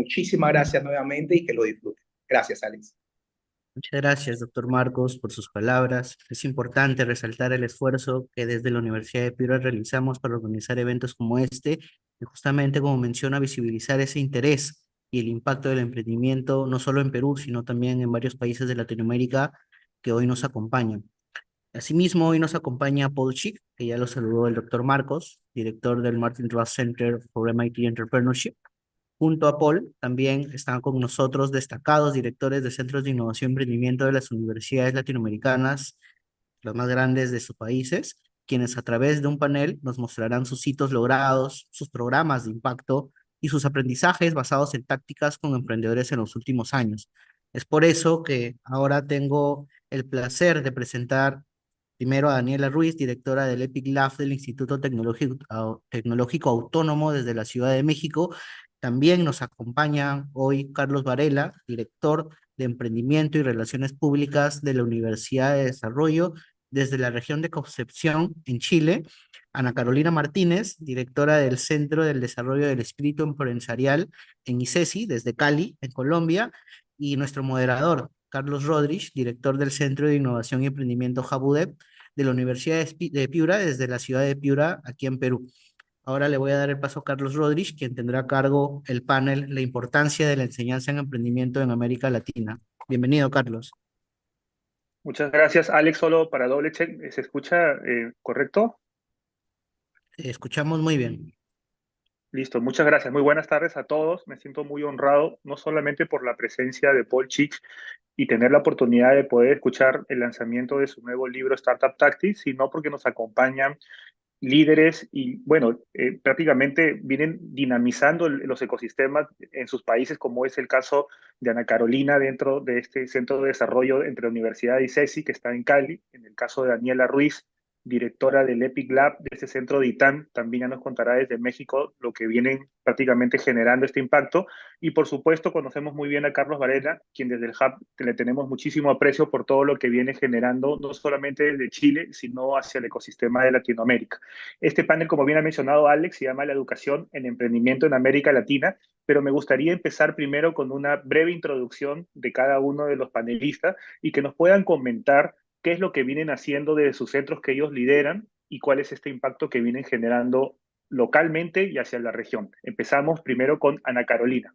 muchísimas gracias nuevamente y que lo disfruten. Gracias, Alex. Muchas gracias, doctor Marcos, por sus palabras. Es importante resaltar el esfuerzo que desde la Universidad de Piura realizamos para organizar eventos como este y justamente, como menciona, visibilizar ese interés y el impacto del emprendimiento, no solo en Perú, sino también en varios países de Latinoamérica que hoy nos acompañan. Asimismo, hoy nos acompaña Paul Schick, que ya lo saludó el doctor Marcos, director del Martin Ross Center for MIT Entrepreneurship. Junto a Paul, también están con nosotros destacados directores de centros de innovación y emprendimiento de las universidades latinoamericanas, las más grandes de sus países, quienes a través de un panel nos mostrarán sus hitos logrados, sus programas de impacto y sus aprendizajes basados en tácticas con emprendedores en los últimos años. Es por eso que ahora tengo el placer de presentar primero a Daniela Ruiz, directora del Epic Lab del Instituto Tecnológico Autónomo desde la Ciudad de México. También nos acompaña hoy Carlos Varela, director de Emprendimiento y Relaciones Públicas de la Universidad de Desarrollo desde la región de Concepción, en Chile. Ana Carolina Martínez, directora del Centro del Desarrollo del Espíritu Empresarial en ICESI, desde Cali, en Colombia. Y nuestro moderador, Carlos Rodríguez, director del Centro de Innovación y Emprendimiento Jabudep de la Universidad de Piura, desde la ciudad de Piura, aquí en Perú. Ahora le voy a dar el paso a Carlos Rodríguez, quien tendrá a cargo el panel La importancia de la enseñanza en emprendimiento en América Latina. Bienvenido, Carlos. Muchas gracias, Alex. Solo para doble check, ¿se escucha correcto? Escuchamos muy bien. Listo, muchas gracias. Muy buenas tardes a todos. Me siento muy honrado, no solamente por la presencia de Paul Chick y tener la oportunidad de poder escuchar el lanzamiento de su nuevo libro Startup Tactics, sino porque nos acompañan líderes y, bueno, prácticamente vienen dinamizando los ecosistemas en sus países, como es el caso de Ana Carolina dentro de este centro de desarrollo entre la Universidad de ICESI, que está en Cali, en el caso de Daniela Ruiz, directora del Epic Lab de este centro de ITAN, también ya nos contará desde México lo que vienen prácticamente generando este impacto. Y por supuesto conocemos muy bien a Carlos Varela, quien desde el Hub le tenemos muchísimo aprecio por todo lo que viene generando, no solamente desde Chile, sino hacia el ecosistema de Latinoamérica. Este panel, como bien ha mencionado Alex, se llama La educación en emprendimiento en América Latina, pero me gustaría empezar primero con una breve introducción de cada uno de los panelistas y que nos puedan comentar qué es lo que vienen haciendo desde sus centros que ellos lideran y cuál es este impacto que vienen generando localmente y hacia la región. Empezamos primero con Ana Carolina.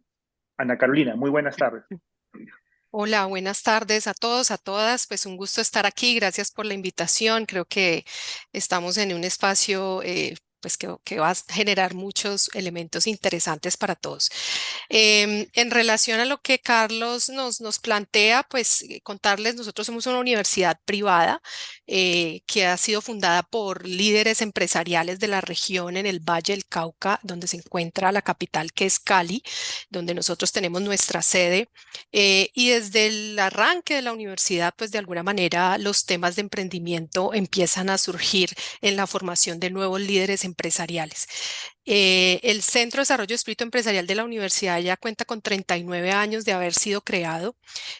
Ana Carolina, muy buenas tardes. Hola, buenas tardes a todos, a todas. Pues un gusto estar aquí. Gracias por la invitación. Creo que estamos en un espacio pues que va a generar muchos elementos interesantes para todos. En relación a lo que Carlos nos plantea, pues contarles, nosotros somos una universidad privada que ha sido fundada por líderes empresariales de la región en el Valle del Cauca, donde se encuentra la capital, que es Cali, donde nosotros tenemos nuestra sede. Y desde el arranque de la universidad, pues de alguna manera los temas de emprendimiento empiezan a surgir en la formación de nuevos líderes empresariales. El Centro de Desarrollo de Espíritu Empresarial de la universidad ya cuenta con 39 años de haber sido creado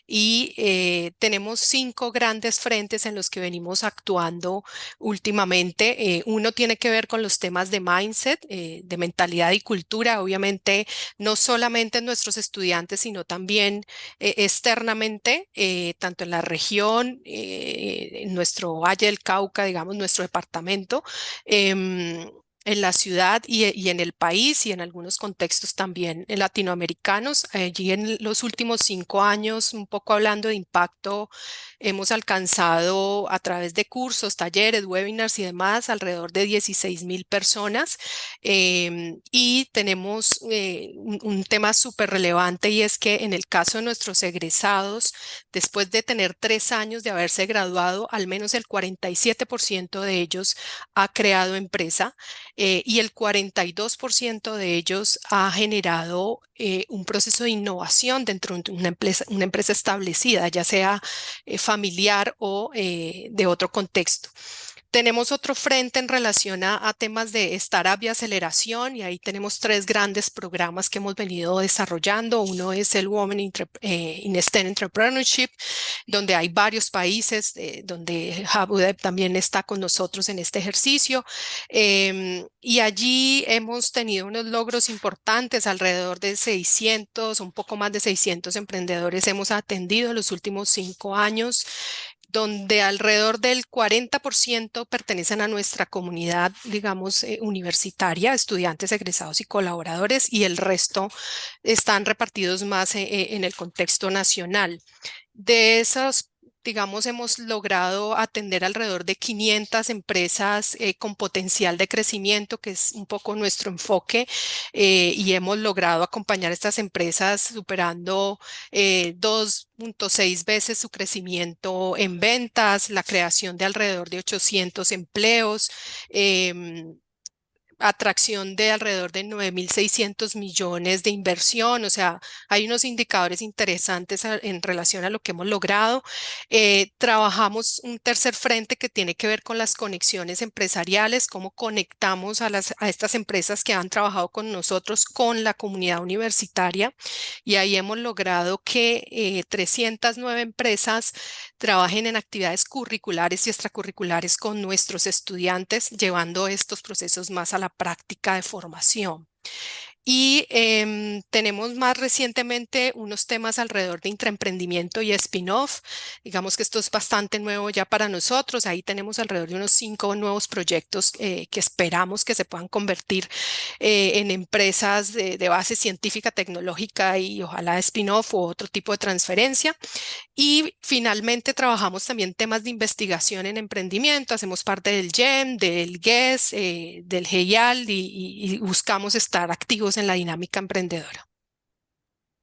y tenemos 5 grandes frentes en los que venimos actuando últimamente. Uno tiene que ver con los temas de mindset, de mentalidad y cultura, obviamente no solamente en nuestros estudiantes, sino también externamente, tanto en la región, en nuestro Valle del Cauca, digamos, nuestro departamento. En la ciudad y en el país y en algunos contextos también latinoamericanos. Allí en los últimos 5 años, un poco hablando de impacto, hemos alcanzado a través de cursos, talleres, webinars y demás alrededor de 16.000 personas. Y tenemos un tema súper relevante y es que en el caso de nuestros egresados, después de tener 3 años de haberse graduado, al menos el 47% de ellos ha creado empresa y el 42% de ellos ha generado un proceso de innovación dentro de una empresa establecida, ya sea familiar o de otro contexto. Tenemos otro frente en relación a temas de startup y aceleración, y ahí tenemos tres grandes programas que hemos venido desarrollando. Uno es el Women in STEM Entrepreneurship, donde hay varios países, donde Abu Dhabi también está con nosotros en este ejercicio. Y allí hemos tenido unos logros importantes, alrededor de 600, un poco más de 600 emprendedores hemos atendido en los últimos 5 años, donde alrededor del 40% pertenecen a nuestra comunidad, digamos, universitaria, estudiantes, egresados y colaboradores, y el resto están repartidos más en el contexto nacional. De esos, digamos, hemos logrado atender alrededor de 500 empresas con potencial de crecimiento, que es un poco nuestro enfoque, y hemos logrado acompañar a estas empresas superando 2.6 veces su crecimiento en ventas, la creación de alrededor de 800 empleos. Atracción de alrededor de 9.600 millones de inversión. O sea, hay unos indicadores interesantes en relación a lo que hemos logrado. Trabajamos un tercer frente que tiene que ver con las conexiones empresariales, cómo conectamos a estas empresas que han trabajado con nosotros con la comunidad universitaria, y ahí hemos logrado que 309 empresas trabajen en actividades curriculares y extracurriculares con nuestros estudiantes, llevando estos procesos más a la práctica de formación. Y tenemos más recientemente unos temas alrededor de intraemprendimiento y spin-off. Digamos que esto es bastante nuevo ya para nosotros. Ahí tenemos alrededor de unos 5 nuevos proyectos que esperamos que se puedan convertir en empresas de base científica, tecnológica y ojalá spin-off o otro tipo de transferencia. Y finalmente trabajamos también temas de investigación en emprendimiento, hacemos parte del GEM, del GES, del GEIAL, y buscamos estar activos en la dinámica emprendedora.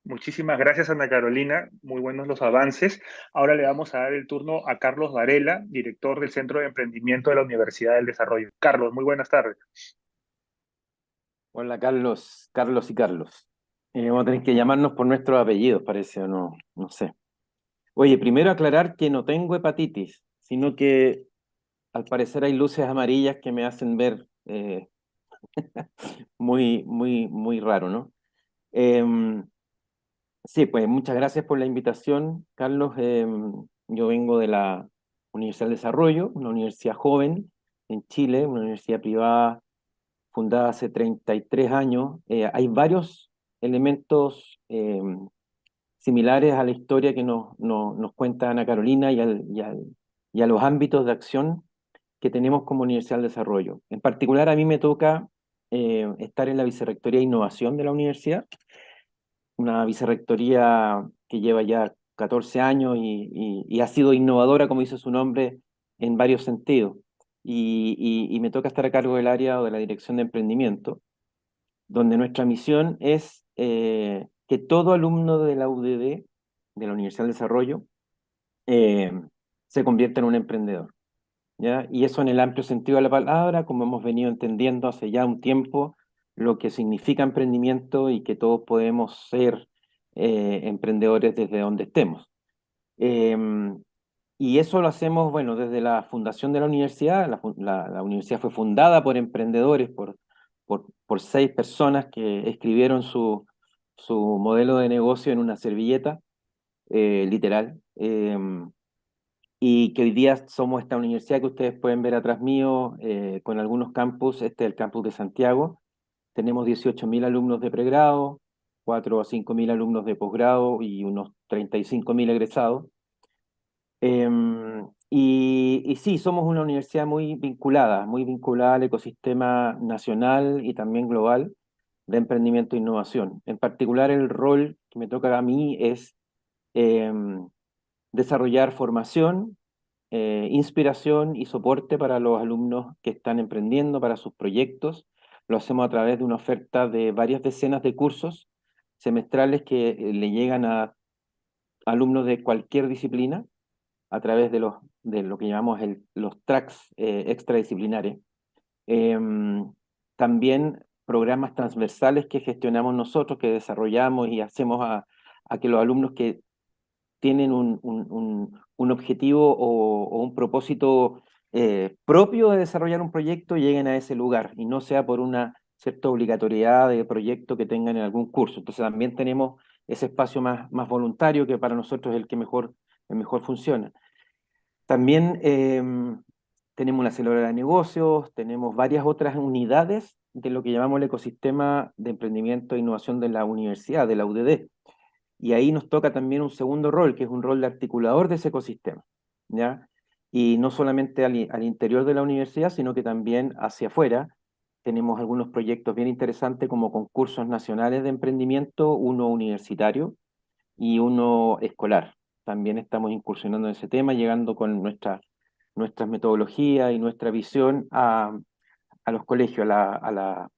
Muchísimas gracias, Ana Carolina. Muy buenos los avances. Ahora le vamos a dar el turno a Carlos Varela, director del Centro de Emprendimiento de la Universidad del Desarrollo. Carlos, muy buenas tardes. Hola Carlos, Carlos y Carlos. Vamos a tener que llamarnos por nuestros apellidos, parece, o no, no sé. Oye, primero aclarar que no tengo hepatitis, sino que al parecer hay luces amarillas que me hacen ver muy raro, ¿no? Em, sí, pues muchas gracias por la invitación, Carlos. Yo vengo de la Universidad del Desarrollo, una universidad joven en Chile, una universidad privada fundada hace 33 años. Hay varios elementos similares a la historia que nos cuenta Ana Carolina y a los ámbitos de acción que tenemos como Universidad del Desarrollo. En particular, a mí me toca estar en la Vicerrectoría de Innovación de la universidad, una vicerrectoría que lleva ya 14 años y ha sido innovadora, como dice su nombre, en varios sentidos. Y me toca estar a cargo del área o de la dirección de emprendimiento, donde nuestra misión es que todo alumno de la UDD, de la Universidad del Desarrollo, eh, se convierta en un emprendedor, ¿ya? Y eso en el amplio sentido de la palabra, como hemos venido entendiendo hace ya un tiempo, lo que significa emprendimiento y que todos podemos ser emprendedores desde donde estemos. Y eso lo hacemos, bueno, desde la fundación de la universidad. La universidad fue fundada por emprendedores, por 6 personas que escribieron su modelo de negocio en una servilleta, literal. Y que hoy día somos esta universidad que ustedes pueden ver atrás mío, con algunos campus. Este es el campus de Santiago. Tenemos 18.000 alumnos de pregrado, 4 o 5.000 alumnos de posgrado y unos 35.000 egresados. Y sí, somos una universidad muy vinculada al ecosistema nacional y también global de emprendimiento e innovación. En particular, el rol que me toca a mí es desarrollar formación, inspiración y soporte para los alumnos que están emprendiendo, para sus proyectos. Lo hacemos a través de una oferta de varias decenas de cursos semestrales que le llegan a alumnos de cualquier disciplina a través de lo que llamamos los tracks extradisciplinares. También programas transversales que gestionamos nosotros, que desarrollamos y hacemos a que los alumnos que tienen un objetivo o un propósito propio de desarrollar un proyecto lleguen a ese lugar y no sea por una cierta obligatoriedad de proyecto que tengan en algún curso. Entonces también tenemos ese espacio más voluntario que para nosotros es el mejor funciona. También tenemos una aceleradora de negocios, tenemos varias otras unidades de lo que llamamos el ecosistema de emprendimiento e innovación de la universidad, de la UDD. Y ahí nos toca también un segundo rol, que es un rol de articulador de ese ecosistema, ¿ya? Y no solamente al interior de la universidad, sino que también hacia afuera. Tenemos algunos proyectos bien interesantes como concursos nacionales de emprendimiento, uno universitario y uno escolar. También estamos incursionando en ese tema, llegando con nuestras metodologías y nuestra visión a los colegios, a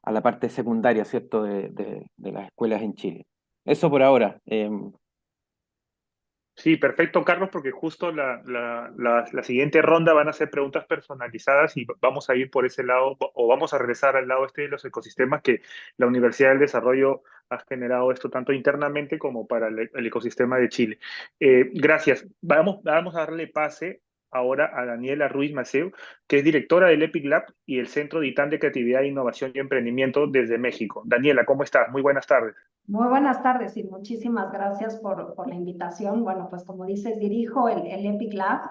la parte secundaria, ¿cierto?, de las escuelas en Chile. Eso por ahora. Sí, perfecto, Carlos, porque justo la siguiente ronda van a ser preguntas personalizadas y vamos a ir por ese lado, o vamos a regresar al lado este de los ecosistemas que la Universidad del Desarrollo ha generado esto tanto internamente como para el ecosistema de Chile. Gracias. Vamos a darle pase ahora a Daniela Ruiz Maceo, que es directora del Epic Lab y el Centro de ITAM de Creatividad, Innovación y Emprendimiento desde México. Daniela, ¿cómo estás? Muy buenas tardes. Muy buenas tardes y muchísimas gracias por la invitación. Bueno, pues como dices, dirijo el Epic Lab,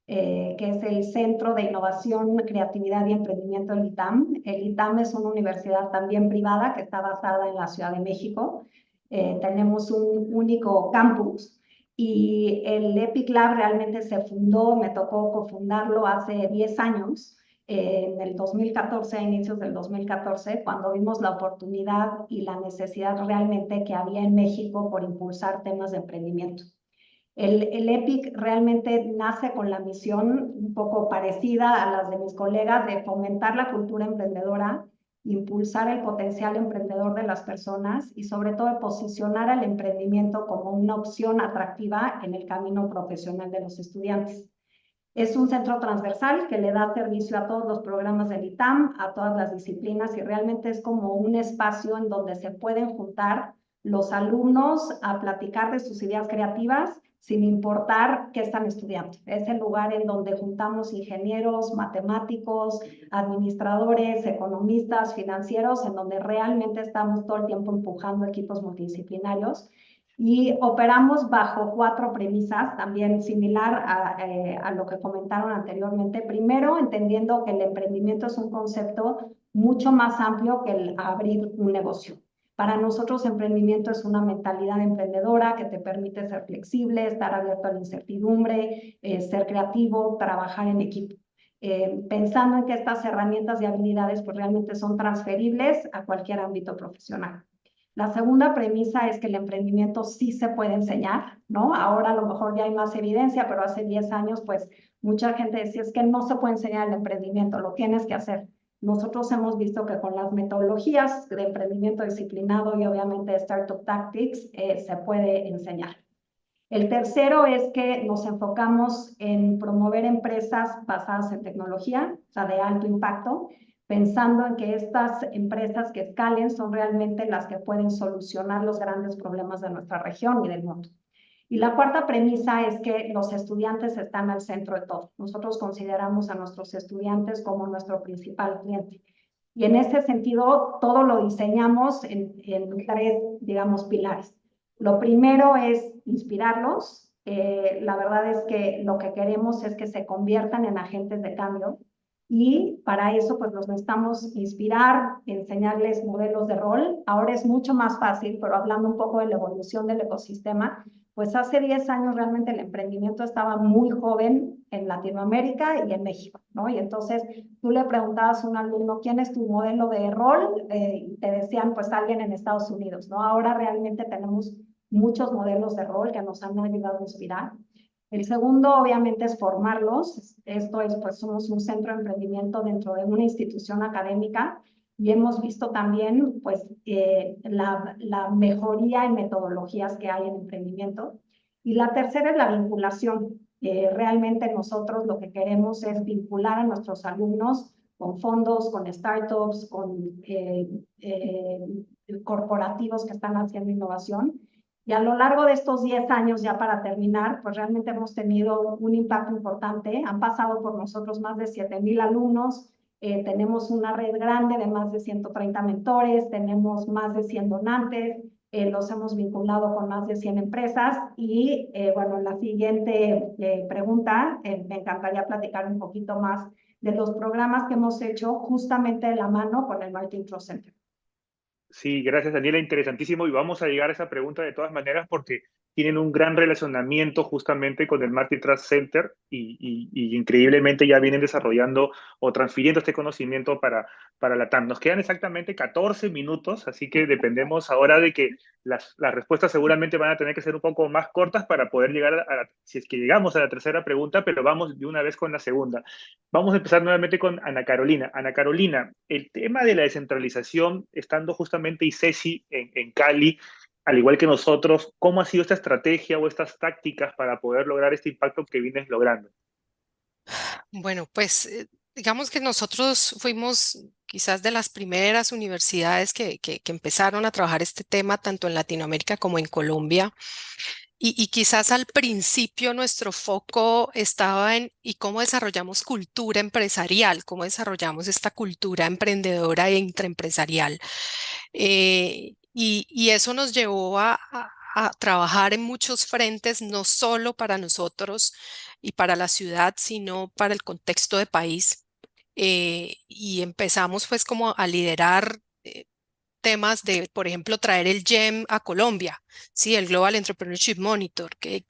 que es el Centro de Innovación, Creatividad y Emprendimiento del ITAM. El ITAM es una universidad también privada que está basada en la Ciudad de México. Tenemos un único campus y el Epic Lab realmente se fundó, me tocó cofundarlo hace 10 años en el 2014, a inicios del 2014, cuando vimos la oportunidad y la necesidad realmente que había en México por impulsar temas de emprendimiento. El EPIC realmente nace con la misión un poco parecida a las de mis colegas de fomentar la cultura emprendedora, impulsar el potencial emprendedor de las personas y sobre todo posicionar al emprendimiento como una opción atractiva en el camino profesional de los estudiantes. Es un centro transversal que le da servicio a todos los programas del ITAM, a todas las disciplinas y realmente es como un espacio en donde se pueden juntar los alumnos a platicar de sus ideas creativas sin importar qué están estudiando. Es el lugar en donde juntamos ingenieros, matemáticos, administradores, economistas, financieros, en donde realmente estamos todo el tiempo empujando equipos multidisciplinarios. Y operamos bajo 4 premisas, también similar a lo que comentaron anteriormente. Primero, entendiendo que el emprendimiento es un concepto mucho más amplio que el abrir un negocio. Para nosotros, emprendimiento es una mentalidad emprendedora que te permite ser flexible, estar abierto a la incertidumbre, ser creativo, trabajar en equipo. Pensando en que estas herramientas y habilidades pues realmente son transferibles a cualquier ámbito profesional. La segunda premisa es que el emprendimiento sí se puede enseñar, ¿no? Ahora a lo mejor ya hay más evidencia, pero hace 10 años, pues, mucha gente decía, es que no se puede enseñar el emprendimiento, lo tienes que hacer. Nosotros hemos visto que con las metodologías de emprendimiento disciplinado y obviamente Startup Tactics se puede enseñar. El tercero es que nos enfocamos en promover empresas basadas en tecnología, o sea, de alto impacto, pensando en que estas empresas que escalen son realmente las que pueden solucionar los grandes problemas de nuestra región y del mundo. Y la cuarta premisa es que los estudiantes están al centro de todo. Nosotros consideramos a nuestros estudiantes como nuestro principal cliente. Y en ese sentido, todo lo diseñamos en 3, digamos, pilares. Lo primero es inspirarlos. La verdad es que lo que queremos es que se conviertan en agentes de cambio y para eso pues los necesitamos inspirar, enseñarles modelos de rol. Ahora es mucho más fácil, pero hablando un poco de la evolución del ecosistema, pues hace 10 años realmente el emprendimiento estaba muy joven en Latinoamérica y en México, ¿no? Y entonces tú le preguntabas a un alumno, ¿quién es tu modelo de rol? Y te decían, pues alguien en Estados Unidos, ¿no? Ahora realmente tenemos muchos modelos de rol que nos han ayudado a inspirar. El segundo, obviamente, es formarlos. Esto es, pues, somos un centro de emprendimiento dentro de una institución académica y hemos visto también, pues, la mejoría en metodologías que hay en emprendimiento. Y la tercera es la vinculación. Realmente nosotros lo que queremos es vincular a nuestros alumnos con fondos, con startups, con corporativos que están haciendo innovación Y a lo largo de estos 10 años, ya para terminar, pues realmente hemos tenido un impacto importante. Han pasado por nosotros más de 7,000 alumnos. Tenemos una red grande de más de 130 mentores, tenemos más de 100 donantes, los hemos vinculado con más de 100 empresas. Y bueno, en la siguiente pregunta, me encantaría platicar un poquito más de los programas que hemos hecho justamente de la mano con el Marketing Trust Center. Sí, gracias Daniela, interesantísimo y vamos a llegar a esa pregunta de todas maneras porque tienen un gran relacionamiento justamente con el Marketing Trust Center y increíblemente ya vienen desarrollando o transfiriendo este conocimiento para la TAM. Nos quedan exactamente 14 minutos, así que dependemos ahora de que las respuestas seguramente van a tener que ser un poco más cortas para poder llegar si es que llegamos a la tercera pregunta, pero vamos de una vez con la segunda. Vamos a empezar nuevamente con Ana Carolina. Ana Carolina, el tema de la descentralización, estando justamente ICESI en Cali, al igual que nosotros, ¿cómo ha sido esta estrategia o estas tácticas para poder lograr este impacto que vienes logrando? Bueno, pues digamos que nosotros fuimos quizás de las primeras universidades que empezaron a trabajar este tema tanto en Latinoamérica como en Colombia. Y quizás al principio nuestro foco estaba en y cómo desarrollamos cultura empresarial, cómo desarrollamos esta cultura emprendedora e intraempresarial. Y eso nos llevó a trabajar en muchos frentes, no solo para nosotros y para la ciudad, sino para el contexto de país. Y empezamos pues como a liderar temas de, por ejemplo, traer el GEM a Colombia, ¿sí? El Global Entrepreneurship Monitor, que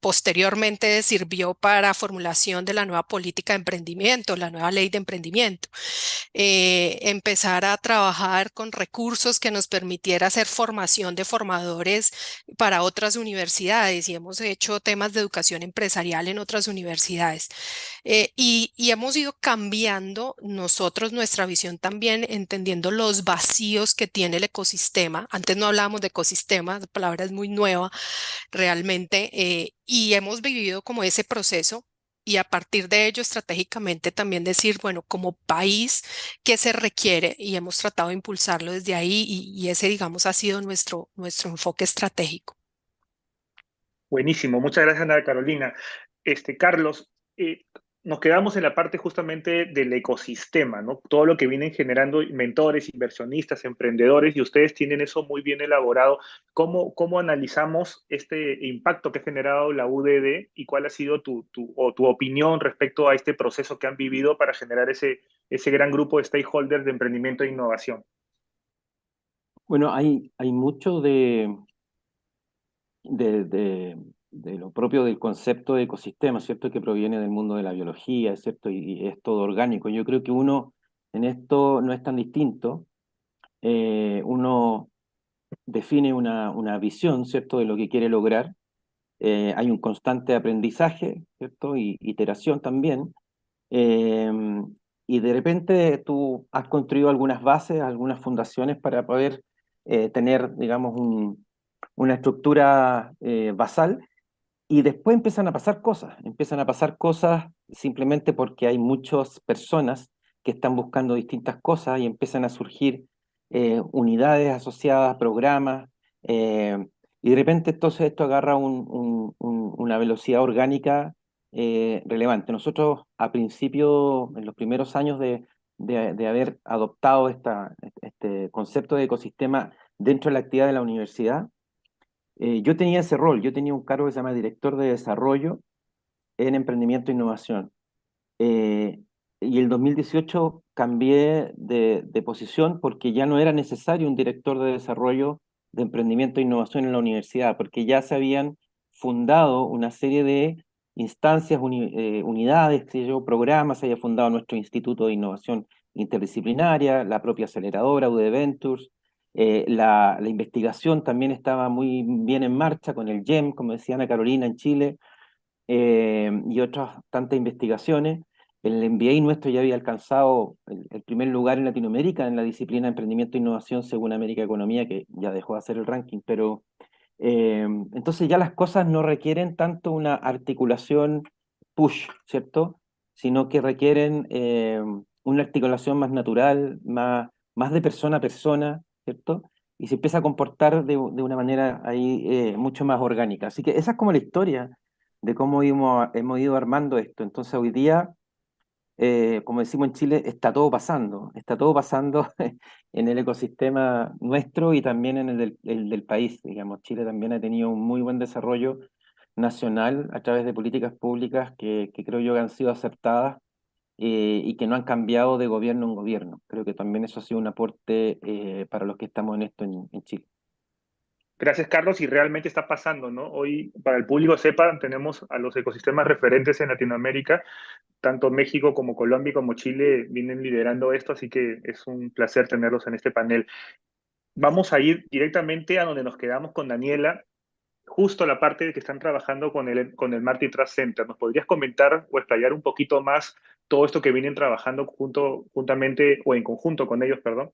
posteriormente sirvió para formulación de la nueva política de emprendimiento, la nueva ley de emprendimiento. Empezar a trabajar con recursos que nos permitiera hacer formación de formadores para otras universidades y hemos hecho temas de educación empresarial en otras universidades. Y hemos ido cambiando nosotros nuestra visión también, entendiendo los vacíos que tiene el ecosistema. Antes no hablábamos de ecosistema, la palabra es muy nueva realmente, y hemos vivido como ese proceso. Y a partir de ello, estratégicamente también decir, bueno, como país, ¿qué se requiere? Y hemos tratado de impulsarlo desde ahí y ese, digamos, ha sido nuestro enfoque estratégico. Buenísimo, muchas gracias Ana Carolina. Carlos, nos quedamos en la parte justamente del ecosistema, ¿no? Todo lo que vienen generando mentores, inversionistas, emprendedores, y ustedes tienen eso muy bien elaborado. ¿Cómo analizamos este impacto que ha generado la UDD y cuál ha sido tu opinión respecto a este proceso que han vivido para generar ese gran grupo de stakeholders de emprendimiento e innovación? Bueno, hay mucho de, de, de lo propio del concepto de ecosistema, ¿cierto? Que proviene del mundo de la biología, ¿cierto? Y es todo orgánico. Yo creo que uno en esto no es tan distinto. Uno define una visión, ¿cierto? De lo que quiere lograr. Hay un constante aprendizaje, ¿cierto? Y iteración también. Eh, y de repente tú has construido algunas bases, algunas fundaciones para poder tener, digamos, una estructura basal y después empiezan a pasar cosas simplemente porque hay muchas personas que están buscando distintas cosas y empiezan a surgir unidades asociadas, programas, eh, y de repente entonces esto agarra una velocidad orgánica relevante. Nosotros a principio, en los primeros años de haber adoptado este concepto de ecosistema dentro de la actividad de la universidad, yo tenía ese rol, yo tenía un cargo que se llama director de desarrollo en emprendimiento e innovación. Eh, y el 2018 cambié de posición porque ya no era necesario un director de desarrollo de emprendimiento e innovación en la universidad, porque ya se habían fundado una serie de instancias, unidades, qué sé yo, programas, se había fundado nuestro Instituto de Innovación Interdisciplinaria, la propia aceleradora UD Ventures, la investigación también estaba muy bien en marcha con el GEM, como decía Ana Carolina, en Chile, y otras tantas investigaciones. El MBA nuestro ya había alcanzado el primer lugar en Latinoamérica en la disciplina de emprendimiento e innovación según América Economía, que ya dejó de hacer el ranking, pero entonces ya las cosas no requieren tanto una articulación push, ¿cierto? Sino que requieren una articulación más natural, más de persona a persona, ¿cierto? y se empieza a comportar de una manera ahí mucho más orgánica. Así que esa es como la historia de cómo hemos ido armando esto. Entonces hoy día, como decimos en Chile, está todo pasando en el ecosistema nuestro y también en el del país. Digamos, Chile también ha tenido un muy buen desarrollo nacional a través de políticas públicas que creo yo que han sido acertadas y que no han cambiado de gobierno en gobierno. Creo que también eso ha sido un aporte para los que estamos en esto en Chile. Gracias, Carlos, y realmente está pasando, ¿no? Hoy, para el público sepa, tenemos a los ecosistemas referentes en Latinoamérica, tanto México como Colombia y como Chile vienen liderando esto, así que es un placer tenerlos en este panel. Vamos a ir directamente a donde nos quedamos con Daniela, justo la parte de que están trabajando con el Martin Trust Center. ¿Nos podrías comentar o explayar un poquito más todo esto que vienen trabajando juntamente o en conjunto con ellos, perdón?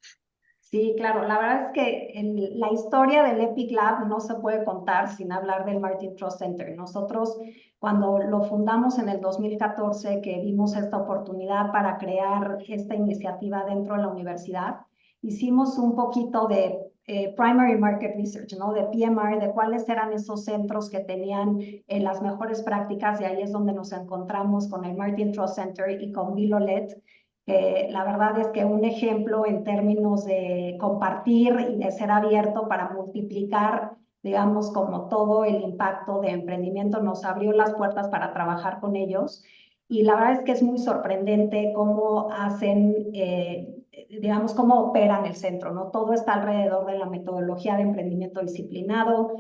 Sí, claro, la verdad es que la historia del Epic Lab no se puede contar sin hablar del Martin Trust Center. Nosotros, cuando lo fundamos en el 2014, que vimos esta oportunidad para crear esta iniciativa dentro de la universidad, hicimos un poquito de primary market research, ¿no? De PMR, de cuáles eran esos centros que tenían las mejores prácticas, y ahí es donde nos encontramos con el Martin Trust Center y con Bilolet. La verdad es que un ejemplo en términos de compartir y de ser abierto para multiplicar, digamos, como todo el impacto de emprendimiento, nos abrió las puertas para trabajar con ellos. Y la verdad es que es muy sorprendente cómo hacen, digamos, cómo operan el centro, ¿no? Todo está alrededor de la metodología de emprendimiento disciplinado,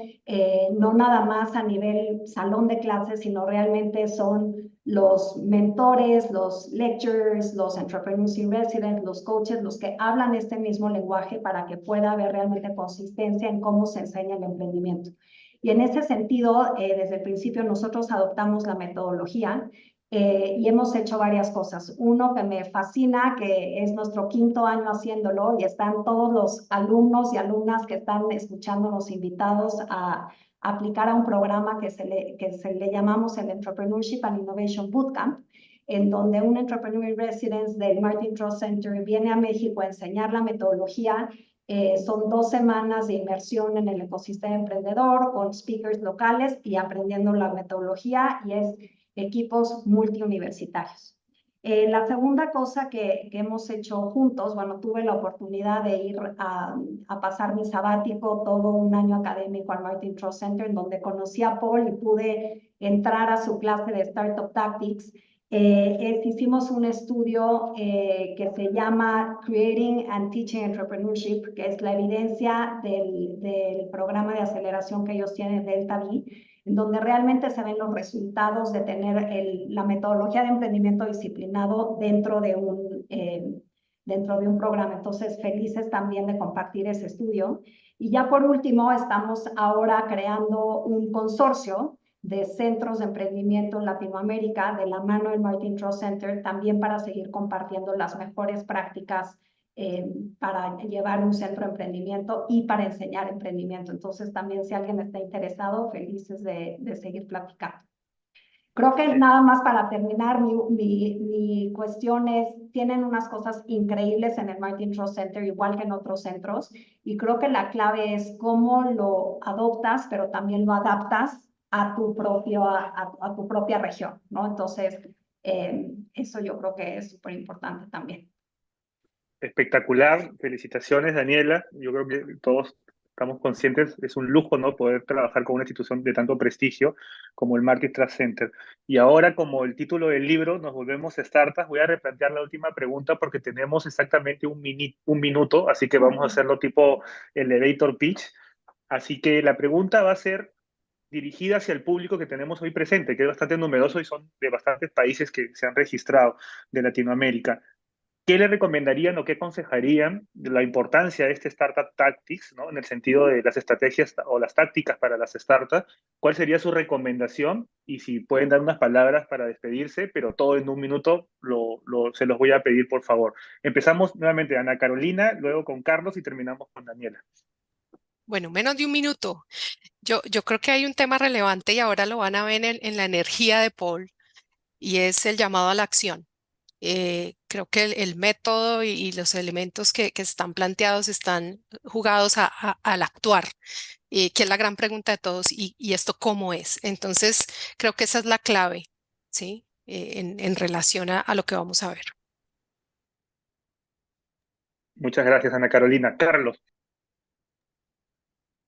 no nada más a nivel salón de clases, sino realmente son los mentores, los lecturers, los entrepreneurs in residence, los coaches, los que hablan este mismo lenguaje para que pueda haber realmente consistencia en cómo se enseña el emprendimiento. Y en ese sentido, desde el principio nosotros adoptamos la metodología y hemos hecho varias cosas. Uno que me fascina, que es nuestro 5º año haciéndolo, y están todos los alumnos y alumnas que están escuchándonos invitados a aplicar a un programa que se le llamamos el Entrepreneurship and Innovation Bootcamp, en donde un Entrepreneur in Residence del Martin Trust Center viene a México a enseñar la metodología. Son 2 semanas de inmersión en el ecosistema emprendedor con speakers locales y aprendiendo la metodología, y es equipos multiuniversitarios. La segunda cosa que hemos hecho juntos, bueno, tuve la oportunidad de ir a pasar mi sabático, todo un año académico al Martin Trust Center, en donde conocí a Paul y pude entrar a su clase de Startup Tactics. Hicimos un estudio que se llama Creating and Teaching Entrepreneurship, que es la evidencia del programa de aceleración que ellos tienen, Delta V, en donde realmente se ven los resultados de tener la metodología de emprendimiento disciplinado dentro de un programa. Entonces, felices también de compartir ese estudio. Y ya por último, estamos ahora creando un consorcio de centros de emprendimiento en Latinoamérica de la mano del Martin Trust Center, también para seguir compartiendo las mejores prácticas para llevar un centro de emprendimiento y para enseñar emprendimiento. Entonces, también si alguien está interesado, felices de seguir platicando. Creo que nada más para terminar, mi cuestión es, tienen unas cosas increíbles en el Martin Trust Center, igual que en otros centros, y creo que la clave es cómo lo adoptas, pero también lo adaptas a tu propia región, ¿no? Entonces, eso yo creo que es súper importante también. Espectacular, felicitaciones, Daniela. Yo creo que todos estamos conscientes, es un lujo, ¿no? Poder trabajar con una institución de tanto prestigio como el Market Trust Center. Y ahora, como el título del libro, nos volvemos startups, voy a replantear la última pregunta porque tenemos exactamente un minuto, así que vamos a hacerlo tipo elevator pitch. Así que la pregunta va a ser dirigida hacia el público que tenemos hoy presente, que es bastante numeroso y son de bastantes países que se han registrado de Latinoamérica. ¿Qué le recomendarían o qué aconsejarían de la importancia de este Startup Tactics, ¿no? En el sentido de las estrategias o las tácticas para las startups? ¿Cuál sería su recomendación? Y si pueden dar unas palabras para despedirse, pero todo en un minuto, se los voy a pedir, por favor. Empezamos nuevamente, Ana Carolina, luego con Carlos y terminamos con Daniela. Bueno, menos de un minuto. Yo creo que hay un tema relevante y ahora lo van a ver en la energía de Paul, y es el llamado a la acción. creo que el método y los elementos que están planteados están jugados al actuar, que es la gran pregunta de todos, y esto cómo es. Entonces, creo que esa es la clave, ¿sí? En relación a lo que vamos a ver. Muchas gracias, Ana Carolina. Carlos.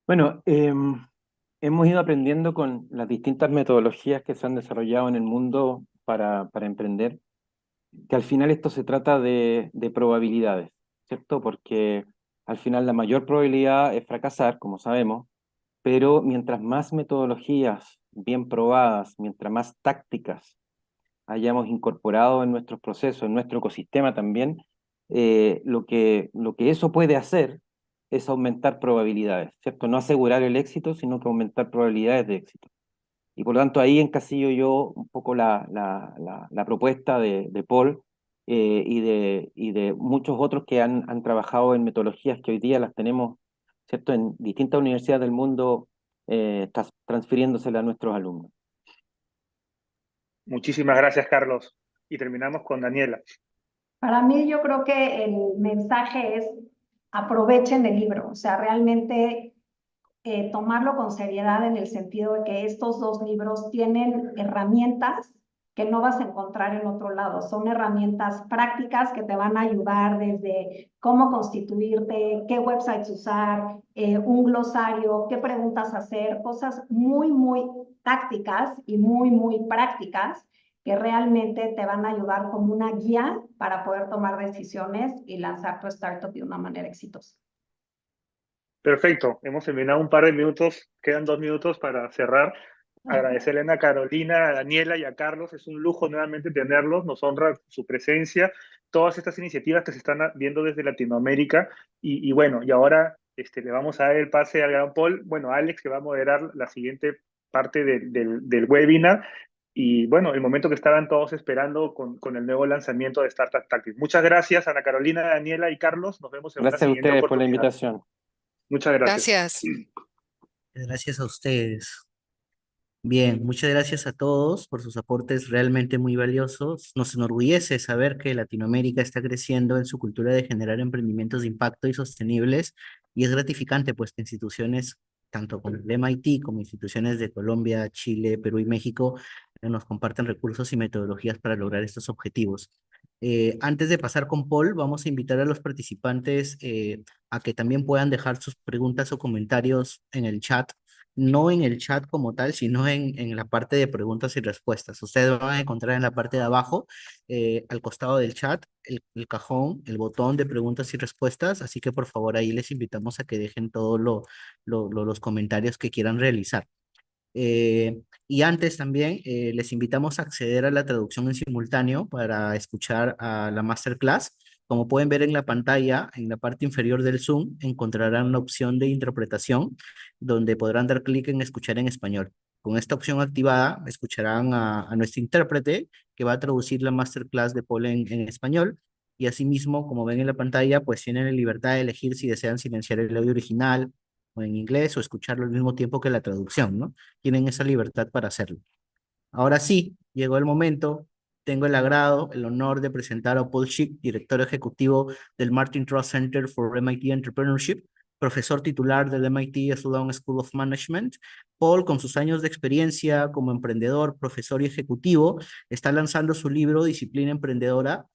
Bueno, hemos ido aprendiendo con las distintas metodologías que se han desarrollado en el mundo para emprender, que al final esto se trata de probabilidades, ¿cierto? Porque al final la mayor probabilidad es fracasar, como sabemos, pero mientras más metodologías bien probadas, mientras más tácticas hayamos incorporado en nuestros procesos, en nuestro ecosistema también, lo que eso puede hacer es aumentar probabilidades, ¿cierto? No asegurar el éxito, sino que aumentar probabilidades de éxito. Y por lo tanto ahí encasillo yo un poco la propuesta de Paul y de muchos otros que han trabajado en metodologías que hoy día las tenemos, ¿cierto? En distintas universidades del mundo, transfiriéndoselas a nuestros alumnos. Muchísimas gracias, Carlos. Y terminamos con Daniela. Para mí yo creo que el mensaje es aprovechen el libro, o sea, realmente tomarlo con seriedad en el sentido de que estos dos libros tienen herramientas que no vas a encontrar en otro lado. Son herramientas prácticas que te van a ayudar desde cómo constituirte, qué websites usar, un glosario, qué preguntas hacer, cosas muy, muy tácticas y muy, muy prácticas que realmente te van a ayudar como una guía para poder tomar decisiones y lanzar tu startup de una manera exitosa. Perfecto, hemos terminado un par de minutos, quedan 2 minutos para cerrar. Agradecerle a Ana Carolina, a Daniela y a Carlos, es un lujo nuevamente tenerlos, nos honra su presencia, todas estas iniciativas que se están viendo desde Latinoamérica y bueno, y ahora le vamos a dar el pase al gran Paul, bueno, Alex que va a moderar la siguiente parte del webinar y bueno, el momento que estaban todos esperando con el nuevo lanzamiento de Startup Tactics. Muchas gracias Ana Carolina, Daniela y Carlos, nos vemos en una Gracias a siguiente ustedes por la oportunidad. invitación. Muchas gracias. Gracias. Gracias a ustedes. Bien, muchas gracias a todos por sus aportes realmente muy valiosos. Nos enorgullece saber que Latinoamérica está creciendo en su cultura de generar emprendimientos de impacto y sostenibles, y es gratificante pues que instituciones tanto como el MIT como instituciones de Colombia, Chile, Perú y México nos compartan recursos y metodologías para lograr estos objetivos. Antes de pasar con Paul, vamos a invitar a los participantes a que también puedan dejar sus preguntas o comentarios en el chat, no en el chat como tal, sino en la parte de preguntas y respuestas. Ustedes van a encontrar en la parte de abajo, al costado del chat, el cajón, el botón de preguntas y respuestas, así que por favor ahí les invitamos a que dejen todos los comentarios que quieran realizar. Y antes también les invitamos a acceder a la traducción en simultáneo para escuchar a la masterclass. Como pueden ver en la pantalla, en la parte inferior del Zoom, encontrarán la opción de interpretación, donde podrán dar clic en escuchar en español. Con esta opción activada, escucharán a nuestro intérprete que va a traducir la masterclass de Paul en español. Y asimismo, como ven en la pantalla, pues tienen la libertad de elegir si desean silenciar el audio original o en inglés o escucharlo al mismo tiempo que la traducción, ¿no? Tienen esa libertad para hacerlo. Ahora sí, llegó el momento. Tengo el agrado, el honor de presentar a Paul Schick, director ejecutivo del Martin Trust Center for MIT Entrepreneurship, profesor titular del MIT Sloan School of Management. Paul, con sus años de experiencia como emprendedor, profesor y ejecutivo, está lanzando su libro Disciplina Emprendedora,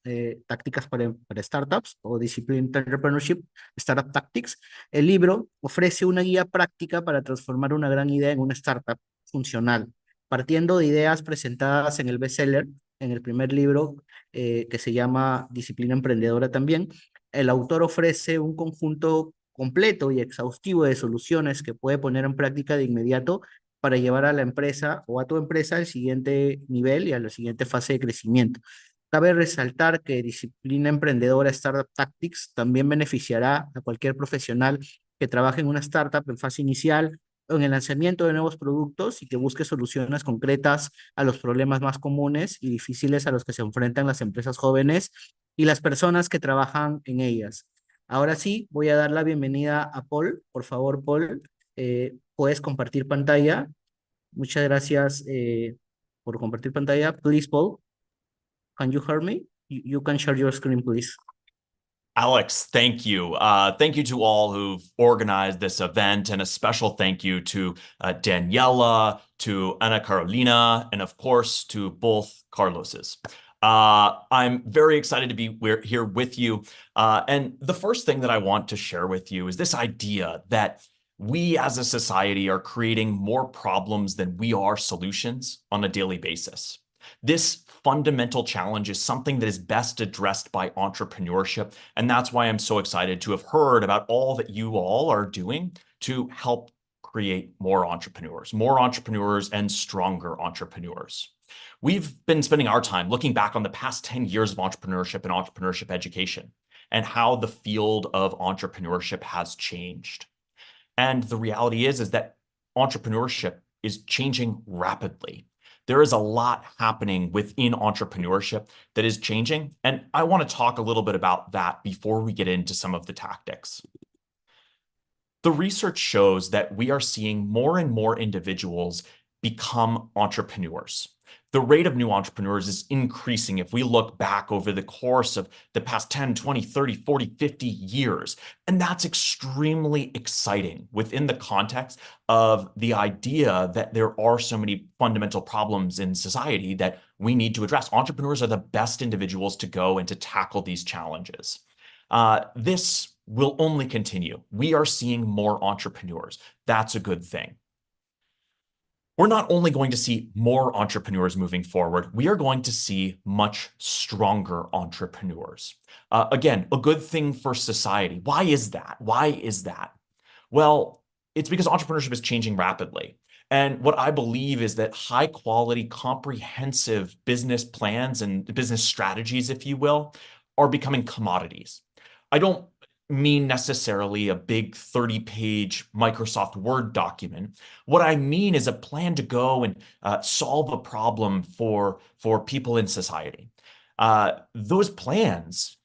Tácticas para Startups, o Discipline Entrepreneurship, Startup Tactics. El libro ofrece una guía práctica para transformar una gran idea en una startup funcional, partiendo de ideas presentadas en el bestseller, en el primer libro, que se llama Disciplina Emprendedora también. El autor ofrece un conjunto completo y exhaustivo de soluciones que puede poner en práctica de inmediato para llevar a la empresa o a tu empresa al siguiente nivel y a la siguiente fase de crecimiento. Cabe resaltar que Disciplina Emprendedora Startup Tactics también beneficiará a cualquier profesional que trabaje en una startup en fase inicial o en el lanzamiento de nuevos productos y que busque soluciones concretas a los problemas más comunes y difíciles a los que se enfrentan las empresas jóvenes y las personas que trabajan en ellas. Ahora sí, voy a dar la bienvenida a Paul. Por favor, Paul, puedes compartir pantalla. Muchas gracias por compartir pantalla. Please, Paul, can you hear me? You can share your screen, please. Alex, thank you. Thank you to all who've organized this event, and a special thank you to Daniela, to Ana Carolina, and of course to both Carloses. I'm very excited to be here with you. And the first thing that I want to share with you is this idea that we as a society are creating more problems than we are solutions on a daily basis. This fundamental challenge is something that is best addressed by entrepreneurship. And that's why I'm so excited to have heard about all that you all are doing to help create more entrepreneurs and stronger entrepreneurs. We've been spending our time looking back on the past 10 years of entrepreneurship and entrepreneurship education and how the field of entrepreneurship has changed. And the reality is that entrepreneurship is changing rapidly. There is a lot happening within entrepreneurship that is changing, and I want to talk a little bit about that before we get into some of the tactics. The research shows that we are seeing more and more individuals become entrepreneurs. The rate of new entrepreneurs is increasing if we look back over the course of the past 10, 20, 30, 40, 50 years. And that's extremely exciting within the context of the idea that there are so many fundamental problems in society that we need to address. Entrepreneurs are the best individuals to go and to tackle these challenges. This will only continue. We are seeing more entrepreneurs. That's a good thing. We're not only going to see more entrepreneurs moving forward, we are going to see much stronger entrepreneurs. Again, a good thing for society. Why is that? Why is that? Well, it's because entrepreneurship is changing rapidly. And what I believe is that high quality, comprehensive business plans and business strategies, if you will, are becoming commodities. I don't mean necessarily a big 30-page Microsoft Word document. What I mean is a plan to go and solve a problem for people in society. Those plans,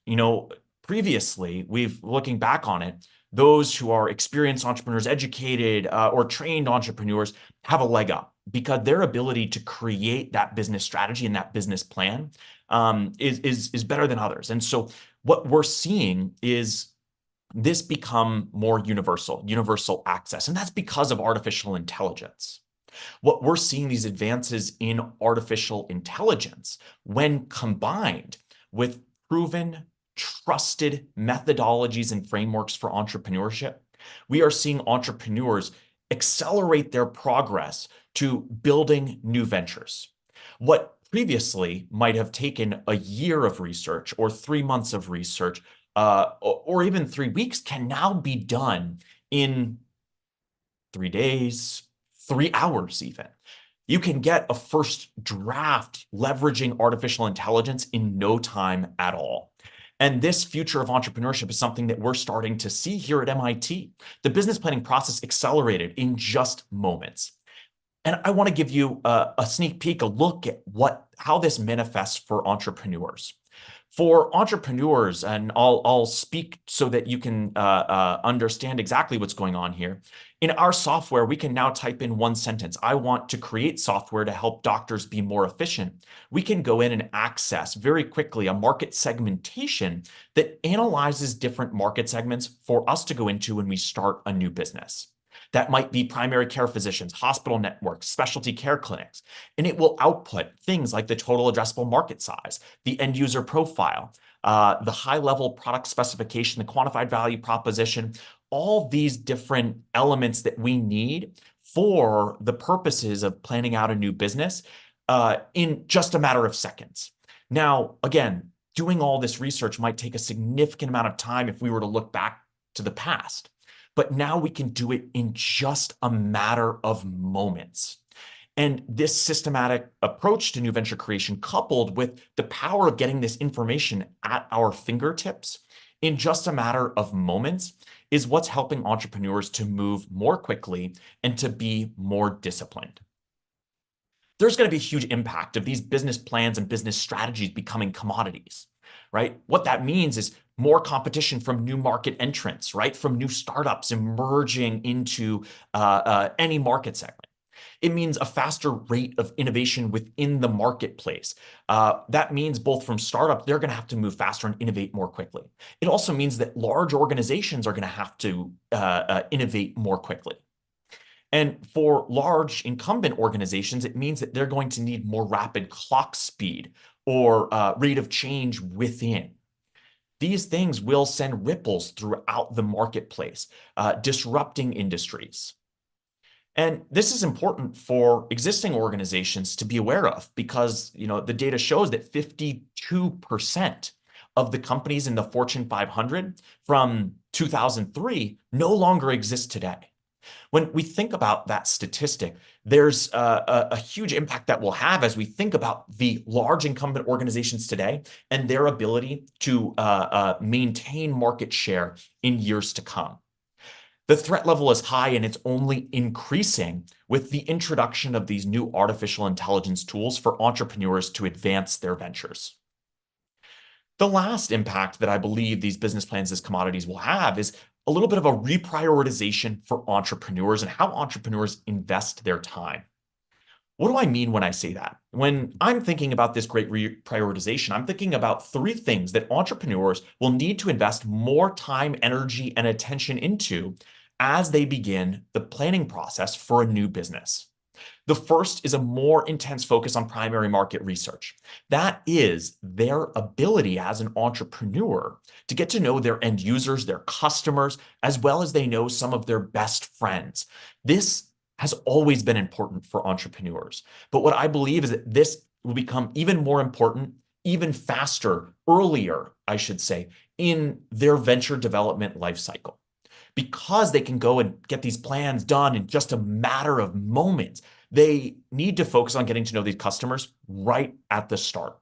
previously, looking back on it, those who are experienced entrepreneurs, educated or trained entrepreneurs have a leg up because their ability to create that business strategy and that business plan is better than others. And so what we're seeing is this become more universal access. And that's because of artificial intelligence. What we're seeing, these advances in artificial intelligence, when combined with proven, trusted methodologies and frameworks for entrepreneurship, we are seeing entrepreneurs accelerate their progress to building new ventures. What previously might have taken a year of research or 3 months of research or even 3 weeks can now be done in 3 days, 3 hours even. You can get a first draft leveraging artificial intelligence in no time at all. And this future of entrepreneurship is something that we're starting to see here at MIT. The business planning process accelerated in just moments. And I want to give you a sneak peek, a look at how this manifests for entrepreneurs. For entrepreneurs, and I'll speak so that you can understand exactly what's going on here. In our software, we can now type in one sentence. I want to create software to help doctors be more efficient. We can go in and access very quickly a market segmentation that analyzes different market segments for us to go into when we start a new business. That might be primary care physicians, hospital networks, specialty care clinics, and it will output things like the total addressable market size, the end user profile, the high-level product specification, the quantified value proposition, all these different elements that we need for the purposes of planning out a new business in just a matter of seconds. Now, again, doing all this research might take a significant amount of time if we were to look back to the past. But now we can do it in just a matter of moments. And this systematic approach to new venture creation, coupled with the power of getting this information at our fingertips in just a matter of moments, is what's helping entrepreneurs to move more quickly and to be more disciplined. There's going to be a huge impact of these business plans and business strategies becoming commodities, right? What that means is more competition from new market entrants, right? From new startups emerging into any market segment. It means a faster rate of innovation within the marketplace. That means both from startup, they're going to have to move faster and innovate more quickly. It also means that large organizations are going to have to innovate more quickly. And for large incumbent organizations, it means that they're going to need more rapid clock speed or rate of change within. These things will send ripples throughout the marketplace, disrupting industries. And this is important for existing organizations to be aware of because, the data shows that 52% of the companies in the Fortune 500 from 2003 no longer exist today. When we think about that statistic, there's a huge impact that we'll have as we think about the large incumbent organizations today and their ability to maintain market share in years to come. The threat level is high and it's only increasing with the introduction of these new artificial intelligence tools for entrepreneurs to advance their ventures. The last impact that I believe these business plans as commodities will have is a little bit of a reprioritization for entrepreneurs and how entrepreneurs invest their time. What do I mean when I say that? When I'm thinking about this great reprioritization, I'm thinking about three things that entrepreneurs will need to invest more time, energy, and attention into as they begin the planning process for a new business. The first is a more intense focus on primary market research. That is their ability as an entrepreneur to get to know their end users, their customers, as well as they know some of their best friends. This has always been important for entrepreneurs. But what I believe is that this will become even more important, even faster, earlier, I should say, in their venture development lifecycle. Because they can go and get these plans done in just a matter of moments, they need to focus on getting to know these customers right at the start.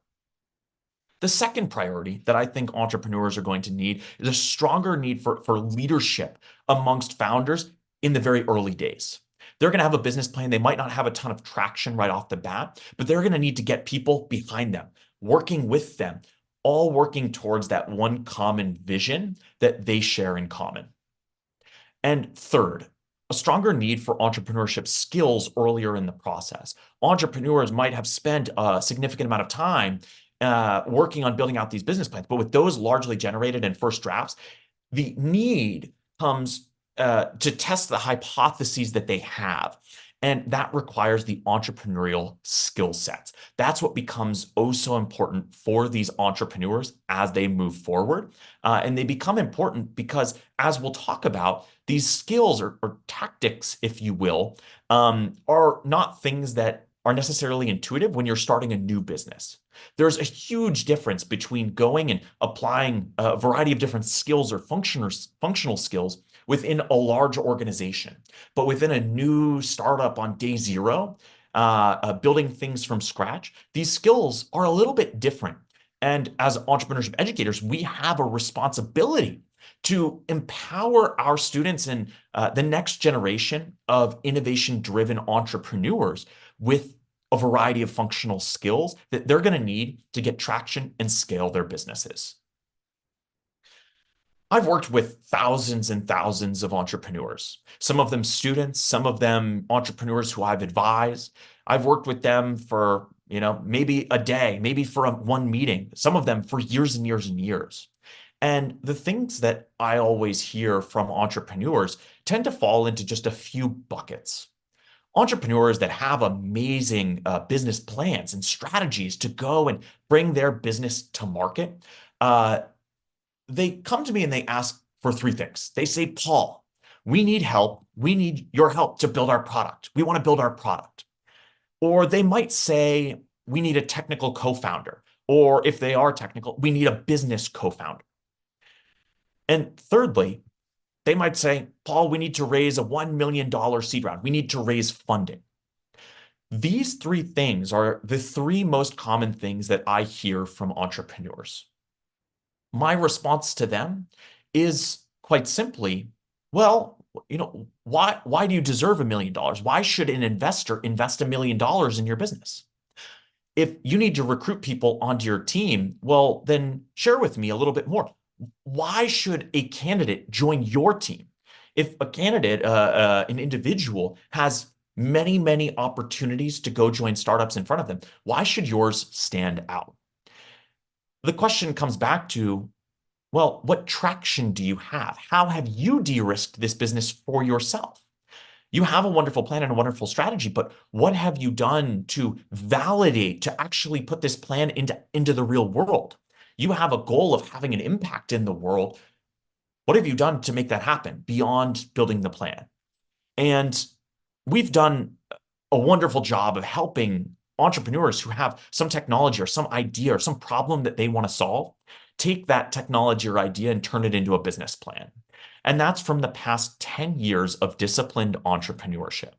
The second priority that I think entrepreneurs are going to need is a stronger need for leadership amongst founders in the very early days. They're going to have a business plan. They might not have a ton of traction right off the bat, but they're going to need to get people behind them, working with them, all working towards that one common vision that they share in common. And third, a stronger need for entrepreneurship skills earlier in the process. Entrepreneurs might have spent a significant amount of time working on building out these business plans, but with those largely generated in first drafts, the need comes to test the hypotheses that they have. And that requires the entrepreneurial skill sets. That's what becomes oh so important for these entrepreneurs as they move forward. And they become important because, as we'll talk about, these skills or tactics, if you will, are not things that are necessarily intuitive when you're starting a new business. There's a huge difference between going and applying a variety of different skills or functional skills within a large organization. But within a new startup on day zero, building things from scratch, these skills are a little bit different. And as entrepreneurship educators, we have a responsibility to empower our students and the next generation of innovation-driven entrepreneurs with a variety of functional skills that they're going to need to get traction and scale their businesses. I've worked with thousands and thousands of entrepreneurs, some of them students, some of them entrepreneurs who I've advised. I've worked with them for, maybe a day, maybe for one meeting, some of them for years and years and years. And the things that I always hear from entrepreneurs tend to fall into just a few buckets. Entrepreneurs that have amazing business plans and strategies to go and bring their business to market, they come to me and they ask for three things. They say, Paul, we need help. We need your help to build our product. We want to build our product. Or they might say, we need a technical co-founder. Or if they are technical, we need a business co-founder. And thirdly, they might say, Paul, we need to raise a $1 million seed round. We need to raise funding. These three things are the three most common things that I hear from entrepreneurs. My response to them is quite simply, well, why do you deserve $1 million? Why should an investor invest $1 million in your business? If you need to recruit people onto your team, well, then share with me a little bit more. Why should a candidate join your team? If a candidate, an individual, has many, many opportunities to go join startups in front of them. Why should yours stand out? The question comes back to, well, what traction do you have? How have you de-risked this business for yourself? You have a wonderful plan and a wonderful strategy, but what have you done to validate, to actually put this plan into the real world? You have a goal of having an impact in the world. What have you done to make that happen beyond building the plan? And we've done a wonderful job of helping entrepreneurs who have some technology or some idea or some problem that they want to solve, take that technology or idea and turn it into a business plan. And that's from the past 10 years of disciplined entrepreneurship.